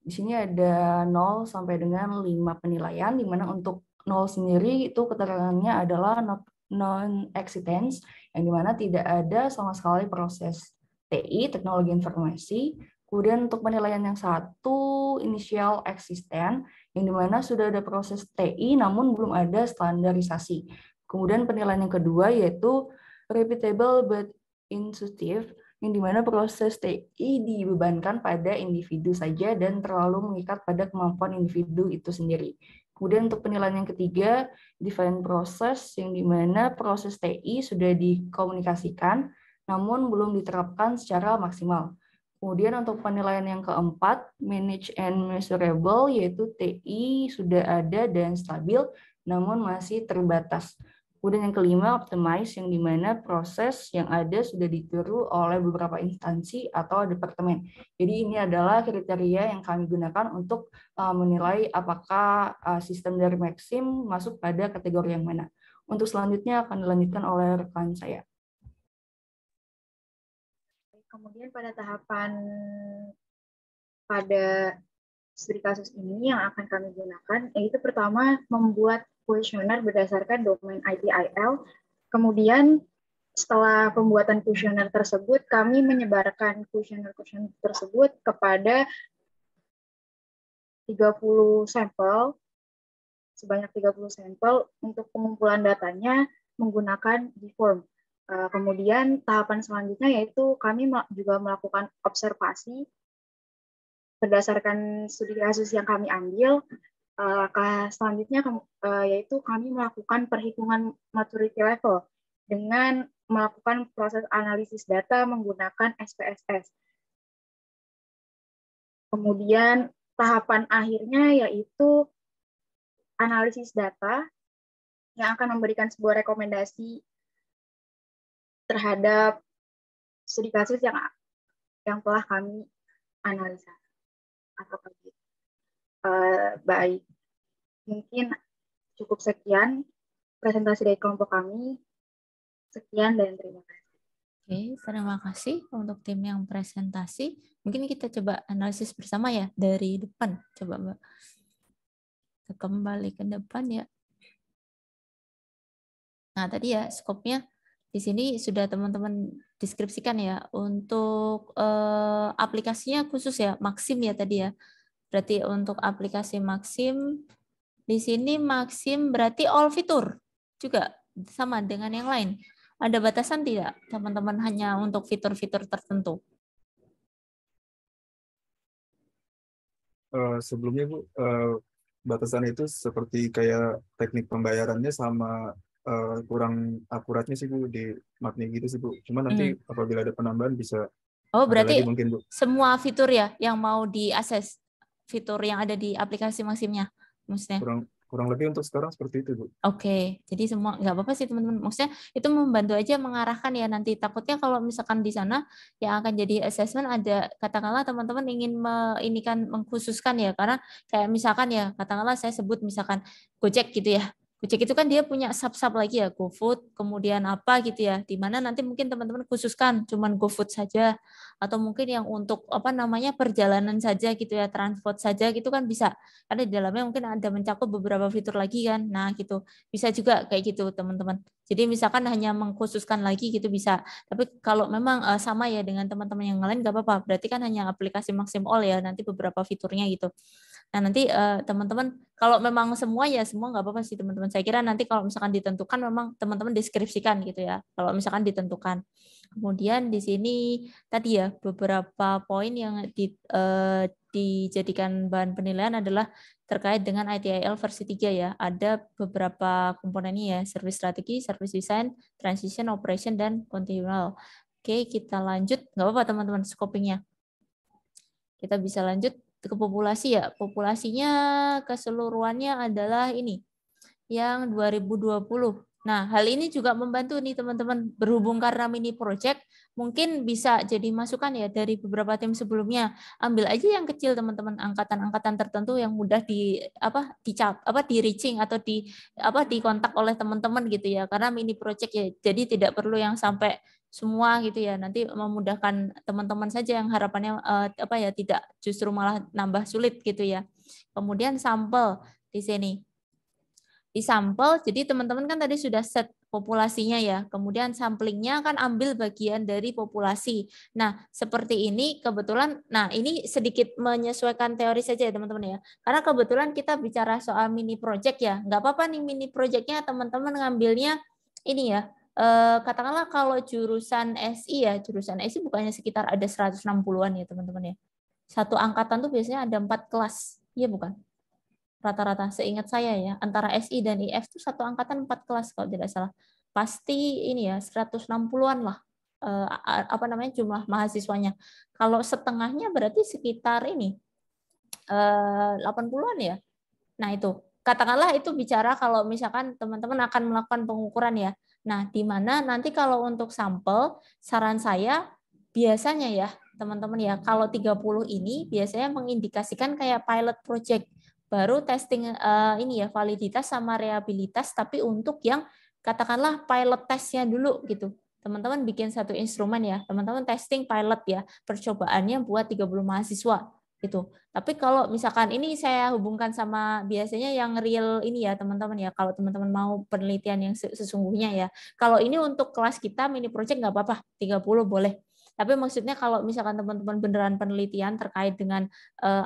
Speaker 14: Di sini ada 0 sampai dengan 5 penilaian, di mana untuk 0 sendiri itu keterangannya adalah non-existence, yang dimana tidak ada sama sekali proses TI, teknologi informasi. Kemudian untuk penilaian yang satu, initial existent, yang dimana sudah ada proses TI namun belum ada standarisasi. Kemudian penilaian yang kedua yaitu repeatable but intuitive, yang dimana proses TI dibebankan pada individu saja dan terlalu mengikat pada kemampuan individu itu sendiri. Kemudian untuk penilaian yang ketiga, define process, yang dimana proses TI sudah dikomunikasikan namun belum diterapkan secara maksimal. Kemudian untuk penilaian yang keempat, manage and measurable, yaitu TI sudah ada dan stabil namun masih terbatas. Kemudian yang kelima, optimize, yang dimana proses yang ada sudah ditiru oleh beberapa instansi atau departemen. Jadi ini adalah kriteria yang kami gunakan untuk menilai apakah sistem dari Maxim masuk pada kategori yang mana. Untuk selanjutnya akan dilanjutkan oleh rekan saya.
Speaker 3: Kemudian pada studi kasus ini yang akan kami gunakan, yaitu pertama membuat kuesioner berdasarkan domain ITIL. Kemudian setelah pembuatan kuesioner tersebut, kami menyebarkan kuesioner tersebut kepada 30 sampel, sebanyak 30 sampel untuk pengumpulan datanya menggunakan Gform. Kemudian tahapan selanjutnya yaitu kami juga melakukan observasi berdasarkan studi kasus yang kami ambil. Langkah selanjutnya yaitu kami melakukan perhitungan maturity level dengan melakukan proses analisis data menggunakan SPSS. Kemudian tahapan akhirnya yaitu analisis data yang akan memberikan sebuah rekomendasi terhadap studi kasus yang telah kami analisa atau kaji. Baik, mungkin cukup sekian presentasi dari kelompok kami. Sekian dan terima kasih.
Speaker 1: Oke, terima kasih untuk tim yang presentasi. Mungkin kita coba analisis bersama ya dari depan. Coba Mbak. Kita kembali ke depan ya. Nah, tadi ya skopnya di sini sudah teman-teman deskripsikan ya. Untuk aplikasinya khusus ya, Maxim ya tadi ya. Berarti untuk aplikasi Maxim, di sini Maxim berarti all fitur juga sama dengan yang lain. Ada batasan tidak, teman-teman, hanya untuk fitur-fitur tertentu?
Speaker 11: Sebelumnya Bu, batasan itu seperti kayak teknik pembayarannya sama kurang akuratnya sih Bu di Magni gitu sih Bu. Cuma nanti apabila ada penambahan bisa.
Speaker 1: Oh, berarti
Speaker 11: lagi mungkin, Bu.
Speaker 1: Semua fitur ya yang mau diakses, fitur yang ada di aplikasi Maximnya maksudnya?
Speaker 11: Kurang lebih untuk sekarang seperti itu, Bu.
Speaker 1: Oke, jadi semua nggak apa-apa sih teman-teman. Maksudnya itu membantu aja mengarahkan ya, nanti takutnya kalau misalkan di sana yang akan jadi assessment ada katakanlah teman-teman ingin mengkhususkan ya, karena kayak misalkan ya katakanlah saya sebut misalkan Gojek gitu ya. Gojek itu kan dia punya sub-sub lagi ya, GoFood, kemudian apa gitu ya, di mana nanti mungkin teman-teman khususkan cuman GoFood saja, atau mungkin yang untuk apa namanya perjalanan saja gitu ya, transport saja gitu kan bisa. Karena di dalamnya mungkin ada mencakup beberapa fitur lagi kan. Nah gitu, bisa juga kayak gitu teman-teman. Jadi misalkan hanya mengkhususkan lagi gitu bisa. Tapi kalau memang sama ya dengan teman-teman yang lain nggak apa-apa. Berarti kan hanya aplikasi Maxim All ya, nanti beberapa fiturnya gitu. Nah nanti teman-teman kalau memang semua ya semua nggak apa-apa sih teman-teman. Saya kira nanti kalau misalkan ditentukan memang teman-teman deskripsikan gitu ya. Kalau misalkan ditentukan. Kemudian di sini tadi ya beberapa poin yang dijadikan bahan penilaian adalah terkait dengan ITIL versi 3 ya. Ada beberapa komponennya ya, service strategi, service design, transition, operation, dan continual. Oke, kita lanjut. Nggak apa-apa teman-teman scopingnya. Kita bisa lanjut ke populasi ya. Populasinya keseluruhannya adalah ini yang 2020. Nah, hal ini juga membantu nih teman-teman, berhubung karena mini project mungkin bisa jadi masukan ya dari beberapa tim sebelumnya. Ambil aja yang kecil teman-teman, angkatan-angkatan tertentu yang mudah di reaching atau di kontak oleh teman-teman gitu ya. Karena mini project ya. Jadi tidak perlu yang sampai semua gitu ya, nanti memudahkan teman-teman saja yang harapannya tidak justru malah nambah sulit gitu ya. Kemudian sampel di sini. Di sampel, jadi teman-teman kan tadi sudah set populasinya ya, kemudian samplingnya kan ambil bagian dari populasi. Nah, seperti ini kebetulan, nah ini sedikit menyesuaikan teori saja ya teman-teman ya, karena kebetulan kita bicara soal mini project ya, nggak apa-apa nih mini projectnya teman-teman ngambilnya ini ya, katakanlah kalau jurusan SI ya, jurusan SI bukannya sekitar ada 160-an ya teman-teman ya, satu angkatan tuh biasanya ada 4 kelas, iya bukan? Rata-rata seingat saya ya, antara SI dan IF itu satu angkatan 4 kelas kalau tidak salah. Pasti ini ya 160-an lah jumlah mahasiswanya. Kalau setengahnya berarti sekitar ini 80-an ya. Nah, itu. Katakanlah itu bicara kalau misalkan teman-teman akan melakukan pengukuran ya. Nah, di mana nanti kalau untuk sampel saran saya biasanya ya, teman-teman ya, kalau 30 ini biasanya mengindikasikan kayak pilot project. Baru testing ini ya validitas sama reliabilitas, tapi untuk yang katakanlah pilot testnya dulu gitu. Teman-teman bikin satu instrumen ya, teman-teman testing pilot ya, percobaannya buat 30 mahasiswa gitu. Tapi kalau misalkan ini saya hubungkan sama biasanya yang real ini ya teman-teman ya, kalau teman-teman mau penelitian yang sesungguhnya ya. Kalau ini untuk kelas kita mini project nggak apa-apa, 30 boleh. Tapi maksudnya kalau misalkan teman-teman beneran penelitian terkait dengan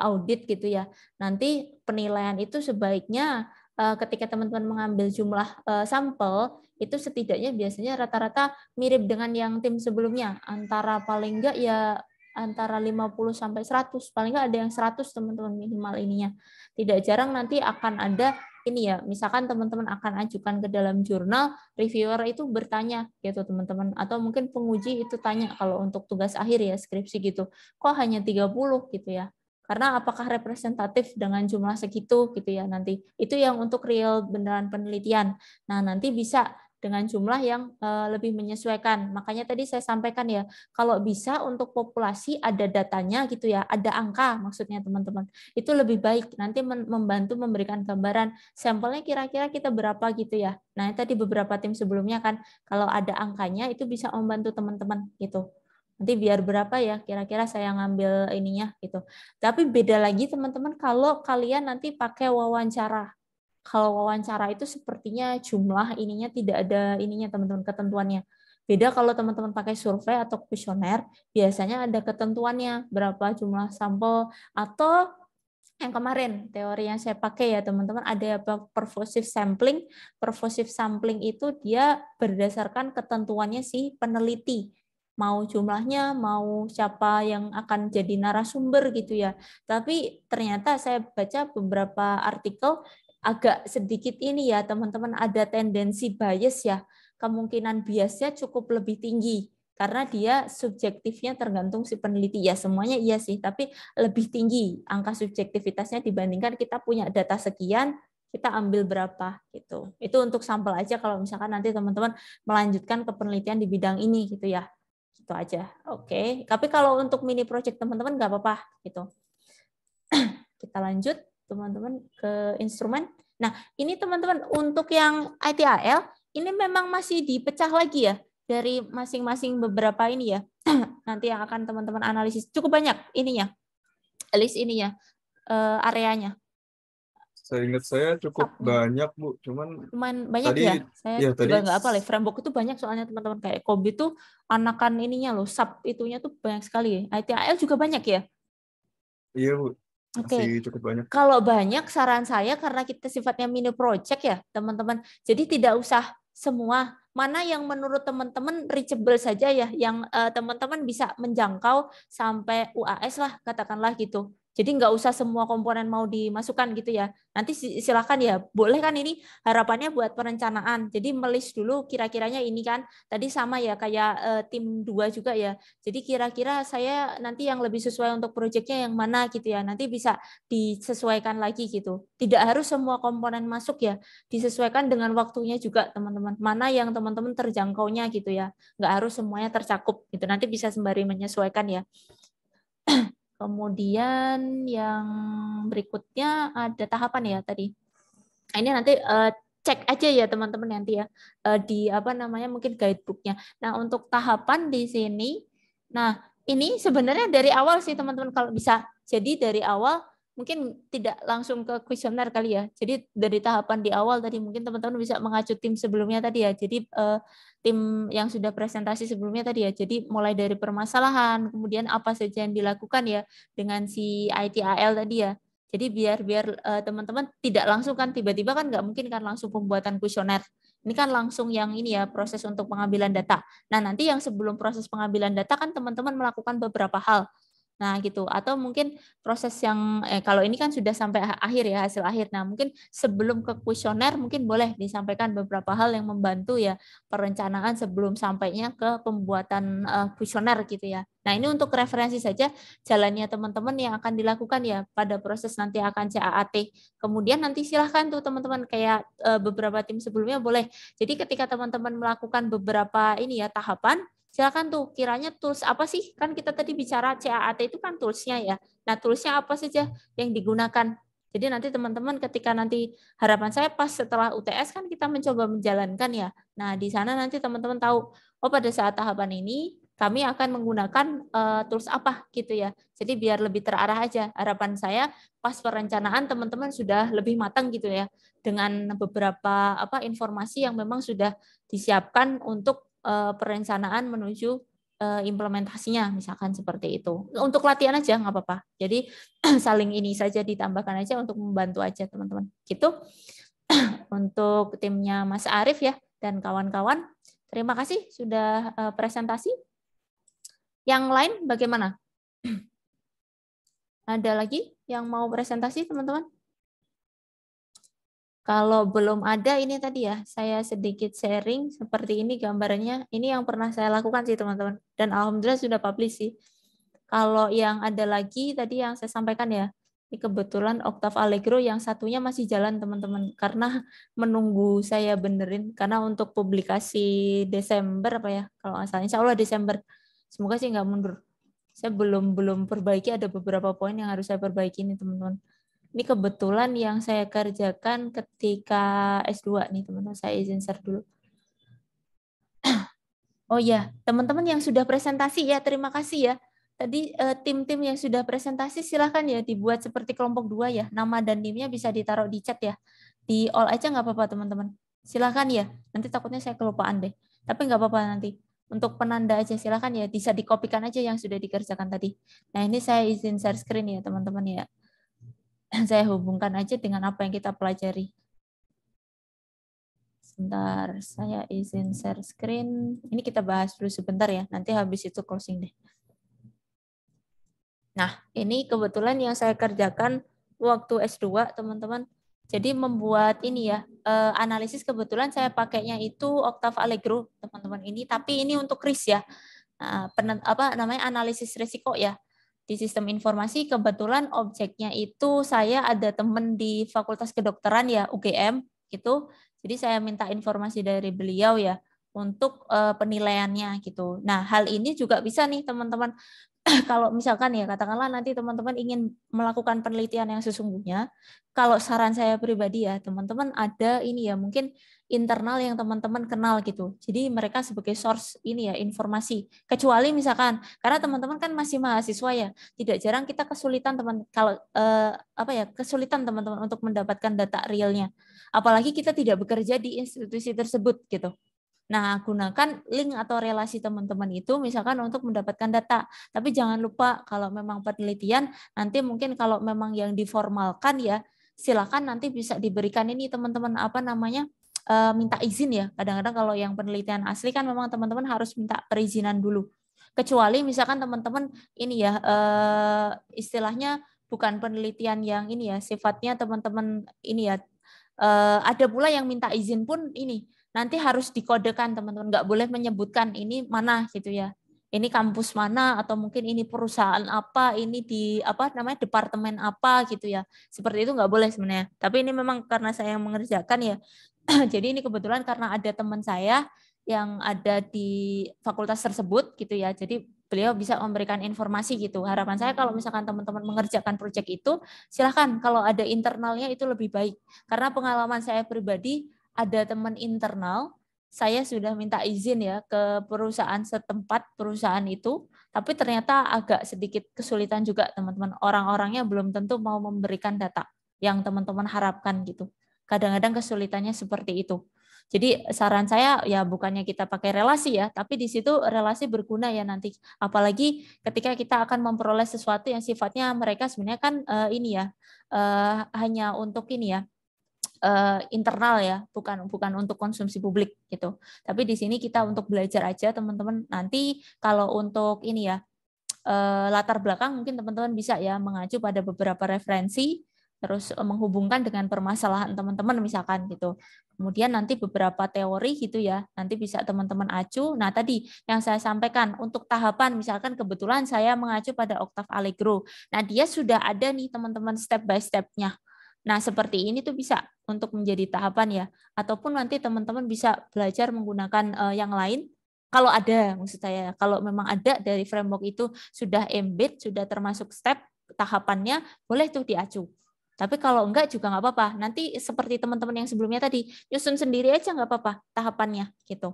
Speaker 1: audit gitu ya, nanti penilaian itu sebaiknya ketika teman-teman mengambil jumlah sampel, itu setidaknya biasanya rata-rata mirip dengan yang tim sebelumnya. Antara paling enggak ya antara 50 sampai 100, paling enggak ada yang 100 teman-teman minimal ininya. Tidak jarang nanti akan ada ini ya, misalkan teman-teman akan ajukan ke dalam jurnal, reviewer itu bertanya gitu teman-teman, atau mungkin penguji itu tanya kalau untuk tugas akhir ya skripsi gitu, kok hanya 30 gitu ya, karena apakah representatif dengan jumlah segitu gitu ya nanti, itu yang untuk real beneran penelitian. Nah nanti bisa dengan jumlah yang lebih menyesuaikan. Makanya tadi saya sampaikan ya, kalau bisa untuk populasi ada datanya gitu ya, ada angka maksudnya teman-teman. Itu lebih baik, nanti membantu memberikan gambaran sampelnya kira-kira kita berapa gitu ya. Nah, tadi beberapa tim sebelumnya kan kalau ada angkanya itu bisa membantu teman-teman gitu. Nanti biar berapa ya kira-kira saya ngambil ininya gitu. Tapi beda lagi teman-teman kalau kalian nanti pakai wawancara. Kalau wawancara itu sepertinya jumlah ininya tidak ada ininya teman-teman ketentuannya. Beda kalau teman-teman pakai survei atau kuesioner, biasanya ada ketentuannya berapa jumlah sampel, atau yang kemarin teori yang saya pakai ya teman-teman ada pervasive sampling. Pervasive sampling itu dia berdasarkan ketentuannya si peneliti. Mau jumlahnya, mau siapa yang akan jadi narasumber gitu ya. Tapi ternyata saya baca beberapa artikel agak sedikit ini ya teman-teman ada tendensi bias ya, kemungkinan biasnya cukup lebih tinggi karena dia subjektifnya tergantung si peneliti ya, semuanya iya sih, tapi lebih tinggi angka subjektivitasnya dibandingkan kita punya data sekian kita ambil berapa gitu. Itu untuk sampel aja kalau misalkan nanti teman-teman melanjutkan ke penelitian di bidang ini gitu ya, gitu aja. Oke, tapi kalau untuk mini project teman-teman nggak apa-apa gitu. Kita lanjut teman-teman ke instrumen. Nah, ini teman-teman untuk yang ITAL ini memang masih dipecah lagi ya dari masing-masing beberapa ini ya. Nanti yang akan teman-teman analisis cukup banyak ininya. List ininya areanya.
Speaker 11: Seingat saya cukup banyak, Bu.
Speaker 1: Lumayan banyak
Speaker 11: tadi,
Speaker 1: ya. Saya
Speaker 11: ya,
Speaker 1: juga
Speaker 11: tadi
Speaker 1: nggak apa lah. Framework itu banyak soalnya teman-teman. Kayak COBIT itu anakan ininya loh. Sub itunya tuh banyak sekali. ITAL juga banyak ya.
Speaker 11: iya, Bu. Masih
Speaker 1: Oke.
Speaker 11: cukup banyak.
Speaker 1: Kalau banyak, saran saya karena kita sifatnya mini project ya, teman-teman. Jadi tidak usah semua. Mana yang menurut teman-teman reachable saja ya, yang teman-teman bisa menjangkau sampai UAS lah, katakanlah gitu. Jadi nggak usah semua komponen mau dimasukkan gitu ya. Nanti silakan ya, boleh kan ini harapannya buat perencanaan. Jadi melis dulu kira-kiranya ini kan. Tadi sama ya kayak tim 2 juga ya. Jadi kira-kira saya nanti yang lebih sesuai untuk proyeknya yang mana gitu ya. Nanti bisa disesuaikan lagi gitu. Tidak harus semua komponen masuk ya. Disesuaikan dengan waktunya juga teman-teman. Mana yang teman-teman terjangkaunya gitu ya. Nggak harus semuanya tercakup gitu. Nanti bisa sembari menyesuaikan ya. Kemudian yang berikutnya ada tahapan ya tadi. Nah, ini nanti cek aja ya teman-teman nanti ya di apa namanya mungkin guidebooknya. Nah untuk tahapan di sini, nah ini sebenarnya dari awal sih teman-teman kalau bisa. Jadi dari awal mungkin tidak langsung ke kuesioner kali ya. Jadi dari tahapan di awal tadi mungkin teman-teman bisa mengacu tim sebelumnya tadi ya. Jadi tim yang sudah presentasi sebelumnya tadi ya. Jadi mulai dari permasalahan, kemudian apa saja yang dilakukan ya dengan si ITAL tadi ya. Jadi biar teman-teman tidak langsung kan tiba-tiba kan nggak mungkin kan langsung pembuatan kuesioner. Ini kan langsung yang ini ya proses untuk pengambilan data. Nah nanti yang sebelum proses pengambilan data kan teman-teman melakukan beberapa hal. Nah gitu atau mungkin proses yang kalau ini kan sudah sampai akhir ya hasil akhir. Nah mungkin sebelum ke kuesioner mungkin boleh disampaikan beberapa hal yang membantu ya perencanaan sebelum sampainya ke pembuatan kuesioner gitu ya. Nah ini untuk referensi saja jalannya teman-teman yang akan dilakukan ya pada proses nanti akan CAAT. Kemudian nanti silahkan tuh teman-teman kayak beberapa tim sebelumnya boleh. Jadi ketika teman-teman melakukan beberapa ini ya tahapan silakan tuh kiranya tools apa sih kan kita tadi bicara CAAT itu kan toolsnya ya. Nah toolsnya apa saja yang digunakan. Jadi nanti teman-teman ketika nanti harapan saya pas setelah UTS kan kita mencoba menjalankan ya. Nah di sana nanti teman-teman tahu oh pada saat tahapan ini kami akan menggunakan tools apa gitu ya. Jadi biar lebih terarah aja. Harapan saya pas perencanaan teman-teman sudah lebih matang gitu ya dengan beberapa informasi yang memang sudah disiapkan untuk perencanaan menuju implementasinya misalkan seperti itu. Untuk latihan aja nggak apa-apa. Jadi saling ini saja ditambahkan aja untuk membantu aja teman-teman. Gitu. Untuk timnya Mas Arief ya dan kawan-kawan. Terima kasih sudah presentasi. Yang lain bagaimana? Ada lagi yang mau presentasi teman-teman? Kalau belum ada ini tadi ya, saya sedikit sharing seperti ini gambarannya. Ini yang pernah saya lakukan sih teman-teman. Dan alhamdulillah sudah publish sih. Kalau yang ada lagi tadi yang saya sampaikan ya, ini kebetulan Octave Allegro yang satunya masih jalan teman-teman. Karena menunggu saya benerin, karena untuk publikasi Desember apa ya, kalau nggak salah, insya Allah Desember. Semoga sih nggak mundur. Saya belum perbaiki, ada beberapa poin yang harus saya perbaiki nih teman-teman. Ini kebetulan yang saya kerjakan ketika S2 nih teman-teman. Saya izin share dulu. Oh ya, teman-teman yang sudah presentasi ya, terima kasih ya. Tadi tim-tim yang sudah presentasi silahkan ya dibuat seperti kelompok 2 ya. Nama dan NIM-nya bisa ditaruh di chat ya. Di all aja nggak apa-apa teman-teman. Silahkan ya. Nanti takutnya saya kelupaan deh. Tapi nggak apa-apa nanti. Untuk penanda aja silahkan ya. Bisa dikopikan aja yang sudah dikerjakan tadi. Nah ini saya izin share screen ya teman-teman ya. Saya hubungkan aja dengan apa yang kita pelajari. Sebentar, saya izin share screen. Ini kita bahas dulu sebentar ya, nanti habis itu closing deh. Nah, ini kebetulan yang saya kerjakan waktu S2, teman-teman. Jadi membuat ini ya, analisis kebetulan saya pakainya itu Octave Allegro, teman-teman ini. Tapi ini untuk RIS ya, analisis risiko ya. Di sistem informasi kebetulan objeknya itu saya ada teman di Fakultas Kedokteran ya UGM gitu. Jadi saya minta informasi dari beliau ya untuk penilaiannya gitu. Nah, hal ini juga bisa nih teman-teman kalau misalkan ya katakanlah nanti teman-teman ingin melakukan penelitian yang sesungguhnya, kalau saran saya pribadi ya teman-teman ada ini ya mungkin internal yang teman-teman kenal gitu. Jadi mereka sebagai source ini ya informasi. Kecuali misalkan karena teman-teman kan masih mahasiswa ya, tidak jarang kita kesulitan kesulitan teman-teman untuk mendapatkan data realnya. Apalagi kita tidak bekerja di institusi tersebut gitu. Nah, gunakan link atau relasi teman-teman itu misalkan untuk mendapatkan data. Tapi jangan lupa kalau memang penelitian, nanti mungkin kalau memang yang diformalkan ya, silakan nanti bisa diberikan ini teman-teman minta izin ya. Kadang-kadang kalau yang penelitian asli kan memang teman-teman harus minta perizinan dulu. Kecuali misalkan teman-teman ini ya istilahnya bukan penelitian yang ini ya, sifatnya teman-teman ini ya ada pula yang minta izin pun ini nanti harus dikodekan teman-teman, nggak boleh menyebutkan ini mana gitu ya. Ini kampus mana atau mungkin ini perusahaan apa, ini di departemen apa gitu ya. Seperti itu nggak boleh sebenarnya. Tapi ini memang karena saya yang mengerjakan ya. Jadi ini kebetulan karena ada teman saya yang ada di fakultas tersebut gitu ya. Jadi beliau bisa memberikan informasi gitu. Harapan saya kalau misalkan teman-teman mengerjakan proyek itu, silahkan kalau ada internalnya itu lebih baik. Karena pengalaman saya pribadi, ada teman internal, saya sudah minta izin ya ke perusahaan setempat, perusahaan itu, tapi ternyata agak sedikit kesulitan juga teman-teman. Orang-orangnya belum tentu mau memberikan data yang teman-teman harapkan gitu. Kadang-kadang kesulitannya seperti itu. Jadi saran saya ya bukannya kita pakai relasi ya, tapi di situ relasi berguna ya nanti. Apalagi ketika kita akan memperoleh sesuatu yang sifatnya mereka sebenarnya kan hanya untuk ini ya, internal ya, bukan untuk konsumsi publik gitu. Tapi di sini kita untuk belajar aja teman-teman. Nanti kalau untuk ini ya latar belakang mungkin teman-teman bisa ya mengacu pada beberapa referensi, terus menghubungkan dengan permasalahan teman-teman misalkan gitu. Kemudian nanti beberapa teori gitu ya, nanti bisa teman-teman acu. Nah tadi yang saya sampaikan untuk tahapan, misalkan kebetulan saya mengacu pada Octave Allegro. Nah dia sudah ada nih teman-teman step by step-nya. Nah, seperti ini tuh bisa untuk menjadi tahapan ya. Ataupun nanti teman-teman bisa belajar menggunakan yang lain. Kalau ada, maksud saya, kalau memang ada dari framework itu sudah embed, sudah termasuk step tahapannya, boleh tuh diacu. Tapi kalau enggak juga nggak apa-apa. Nanti seperti teman-teman yang sebelumnya tadi, nyusun sendiri aja nggak apa-apa tahapannya gitu.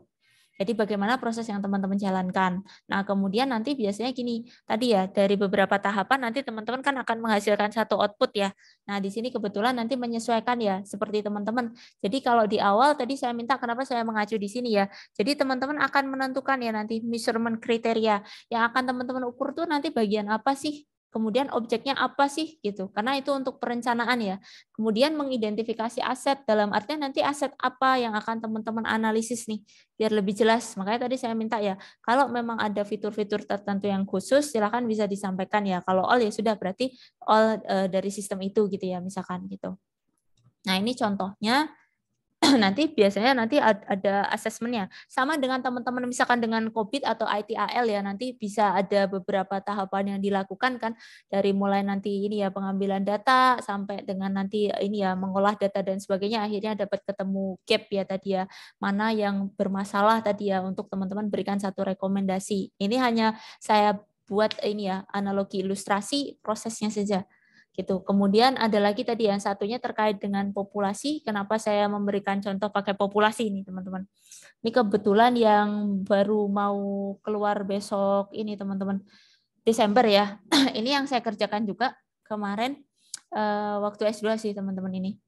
Speaker 1: Jadi bagaimana proses yang teman-teman jalankan. Nah, kemudian nanti biasanya gini, tadi ya dari beberapa tahapan nanti teman-teman kan akan menghasilkan satu output ya. Nah, di sini kebetulan nanti menyesuaikan ya seperti teman-teman. Jadi kalau di awal tadi saya minta kenapa saya mengacu di sini ya. Jadi teman-teman akan menentukan ya nanti measurement kriteria yang akan teman-teman ukur tuh nanti bagian apa sih? Kemudian objeknya apa sih gitu, karena itu untuk perencanaan ya. Kemudian mengidentifikasi aset, dalam artian nanti aset apa yang akan teman-teman analisis nih biar lebih jelas. Makanya tadi saya minta ya kalau memang ada fitur-fitur tertentu yang khusus silakan bisa disampaikan ya. Kalau all ya sudah berarti all dari sistem itu gitu ya misalkan gitu. Nah ini contohnya. Nanti biasanya nanti ada asesmennya. Sama dengan teman-teman misalkan dengan COVID atau ITAL ya, nanti bisa ada beberapa tahapan yang dilakukan kan, dari mulai nanti ini ya pengambilan data sampai dengan nanti ini ya mengolah data dan sebagainya, akhirnya dapat ketemu gap ya tadi ya, mana yang bermasalah tadi ya untuk teman-teman berikan satu rekomendasi. Ini hanya saya buat ini ya analogi ilustrasi prosesnya saja. Gitu. Kemudian ada lagi tadi yang satunya terkait dengan populasi. Kenapa saya memberikan contoh pakai populasi ini teman-teman? Ini kebetulan yang baru mau keluar besok ini teman-teman, Desember ya. Ini yang saya kerjakan juga kemarin waktu S2 sih teman-teman ini.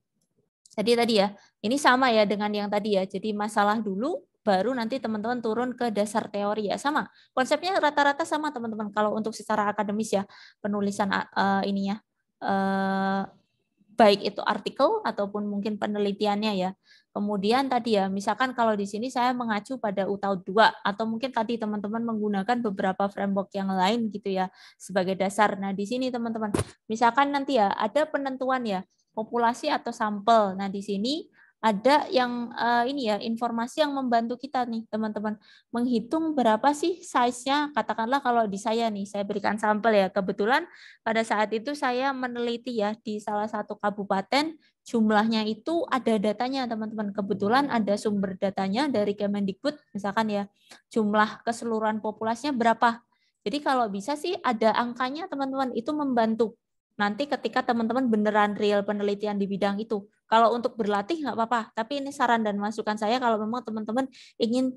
Speaker 1: Jadi tadi ya, ini sama ya dengan yang tadi ya. Jadi masalah dulu, baru nanti teman-teman turun ke dasar teori ya, sama. Konsepnya rata-rata sama teman-teman. Kalau untuk secara akademis ya, penulisan ininya. Baik itu artikel ataupun mungkin penelitiannya ya. Kemudian tadi ya, misalkan kalau di sini saya mengacu pada UTAUD 2 atau mungkin tadi teman-teman menggunakan beberapa framework yang lain gitu ya sebagai dasar. Nah, di sini teman-teman, misalkan nanti ya ada penentuan ya populasi atau sampel. Nah, di sini ada yang ini ya informasi yang membantu kita nih teman-teman menghitung berapa sih size-nya. Katakanlah kalau di saya nih saya berikan sampel ya, kebetulan pada saat itu saya meneliti ya di salah satu kabupaten, jumlahnya itu ada datanya teman-teman, kebetulan ada sumber datanya dari Kemendikbud misalkan ya, jumlah keseluruhan populasinya berapa Jadi kalau bisa sih ada angkanya teman-teman, itu membantu. Nanti ketika teman-teman beneran real penelitian di bidang itu. Kalau untuk berlatih nggak apa-apa, tapi ini saran dan masukan saya kalau memang teman-teman ingin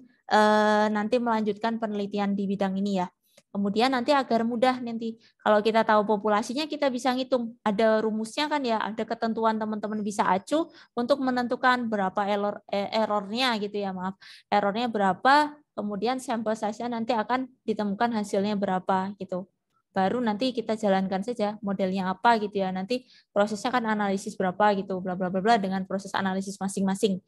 Speaker 1: nanti melanjutkan penelitian di bidang ini ya. Kemudian nanti agar mudah nanti kalau kita tahu populasinya kita bisa ngitung. Ada rumusnya kan ya, ada ketentuan teman-teman bisa acuh untuk menentukan berapa errornya gitu ya, maaf. Errornya berapa, kemudian sampel size-nya nanti akan ditemukan hasilnya berapa gitu. Baru nanti kita jalankan saja modelnya apa gitu ya. Nanti prosesnya kan analisis berapa gitu, bla bla bla bla dengan proses analisis masing-masing.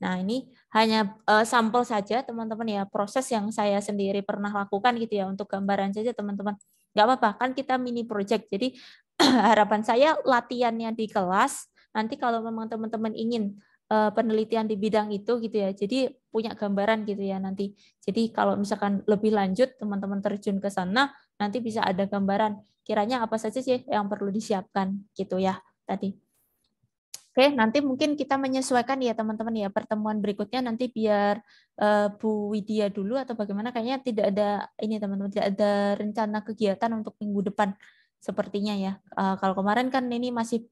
Speaker 1: Nah, ini hanya sampel saja teman-teman ya, proses yang saya sendiri pernah lakukan gitu ya, untuk gambaran saja teman-teman. Nggak apa-apa, kan kita mini project. Jadi harapan saya latihannya di kelas, nanti kalau memang teman-teman ingin penelitian di bidang itu gitu ya, jadi punya gambaran gitu ya nanti. Jadi kalau misalkan lebih lanjut teman-teman terjun ke sana, nanti bisa ada gambaran kiranya apa saja sih yang perlu disiapkan gitu ya tadi. Oke, nanti mungkin kita menyesuaikan ya teman-teman ya, pertemuan berikutnya nanti biar Bu Widya dulu atau bagaimana, kayaknya tidak ada ini teman-teman, tidak ada rencana kegiatan untuk minggu depan sepertinya ya. Kalau kemarin kan ini masih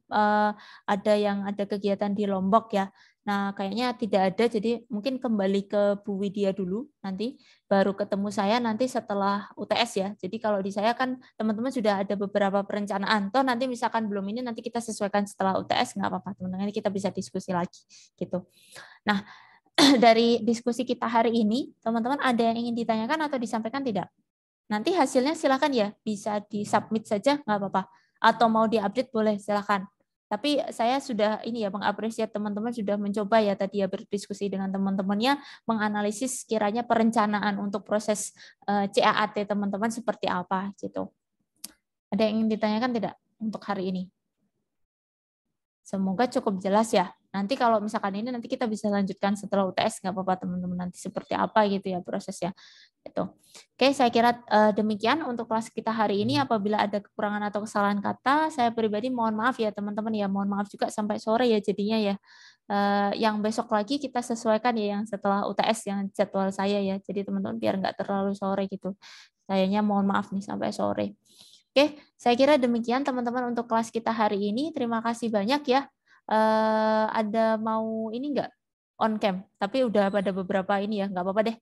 Speaker 1: ada yang ada kegiatan di Lombok ya. Nah, kayaknya tidak ada, jadi mungkin kembali ke Bu Widya dulu nanti, baru ketemu saya nanti setelah UTS ya. Jadi kalau di saya kan teman-teman sudah ada beberapa perencanaan. Toh nanti misalkan belum ini, nanti kita sesuaikan setelah UTS, nggak apa-apa teman-teman, kita bisa diskusi lagi gitu. Nah, dari diskusi kita hari ini, teman-teman ada yang ingin ditanyakan atau disampaikan tidak? Nanti hasilnya silakan ya, bisa di-submit saja, nggak apa-apa. Atau mau diupdate boleh, silakan. Tapi saya sudah ini ya mengapresiasi teman-teman sudah mencoba ya tadi ya berdiskusi dengan teman-temannya, menganalisis kiranya perencanaan untuk proses CAAT teman-teman seperti apa gitu. Ada yang ingin ditanyakan tidak untuk hari ini? Semoga cukup jelas ya. Nanti kalau misalkan ini nanti kita bisa lanjutkan setelah UTS, nggak apa-apa teman-teman, nanti seperti apa gitu ya prosesnya. Gitu. Oke, saya kira demikian untuk kelas kita hari ini. Apabila ada kekurangan atau kesalahan kata, saya pribadi mohon maaf ya teman-teman ya. Mohon maaf juga sampai sore ya jadinya ya. Yang besok lagi kita sesuaikan ya yang setelah UTS yang jadwal saya ya. Jadi teman-teman biar nggak terlalu sore gitu. Sayanya mohon maaf nih sampai sore. Oke, saya kira demikian teman-teman untuk kelas kita hari ini. Terima kasih banyak ya. Ada mau ini enggak on cam, tapi udah pada beberapa ini ya, nggak apa-apa deh.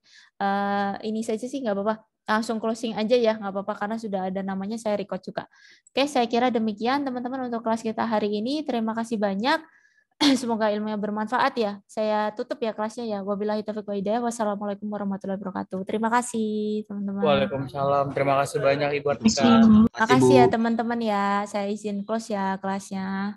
Speaker 1: Ini saja sih nggak apa-apa, langsung closing aja ya, nggak apa-apa karena sudah ada namanya, saya record juga. Oke, saya kira demikian teman-teman untuk kelas kita hari ini. Terima kasih banyak. Semoga ilmunya bermanfaat ya. Saya tutup ya kelasnya ya. Wabillahi taufiq wa hidayah. Wassalamualaikum warahmatullahi wabarakatuh. Terima kasih teman-teman.
Speaker 8: Waalaikumsalam. Terima kasih banyak Ibu Artika.
Speaker 1: Terima kasih ya teman-teman ya. Saya izin close ya kelasnya.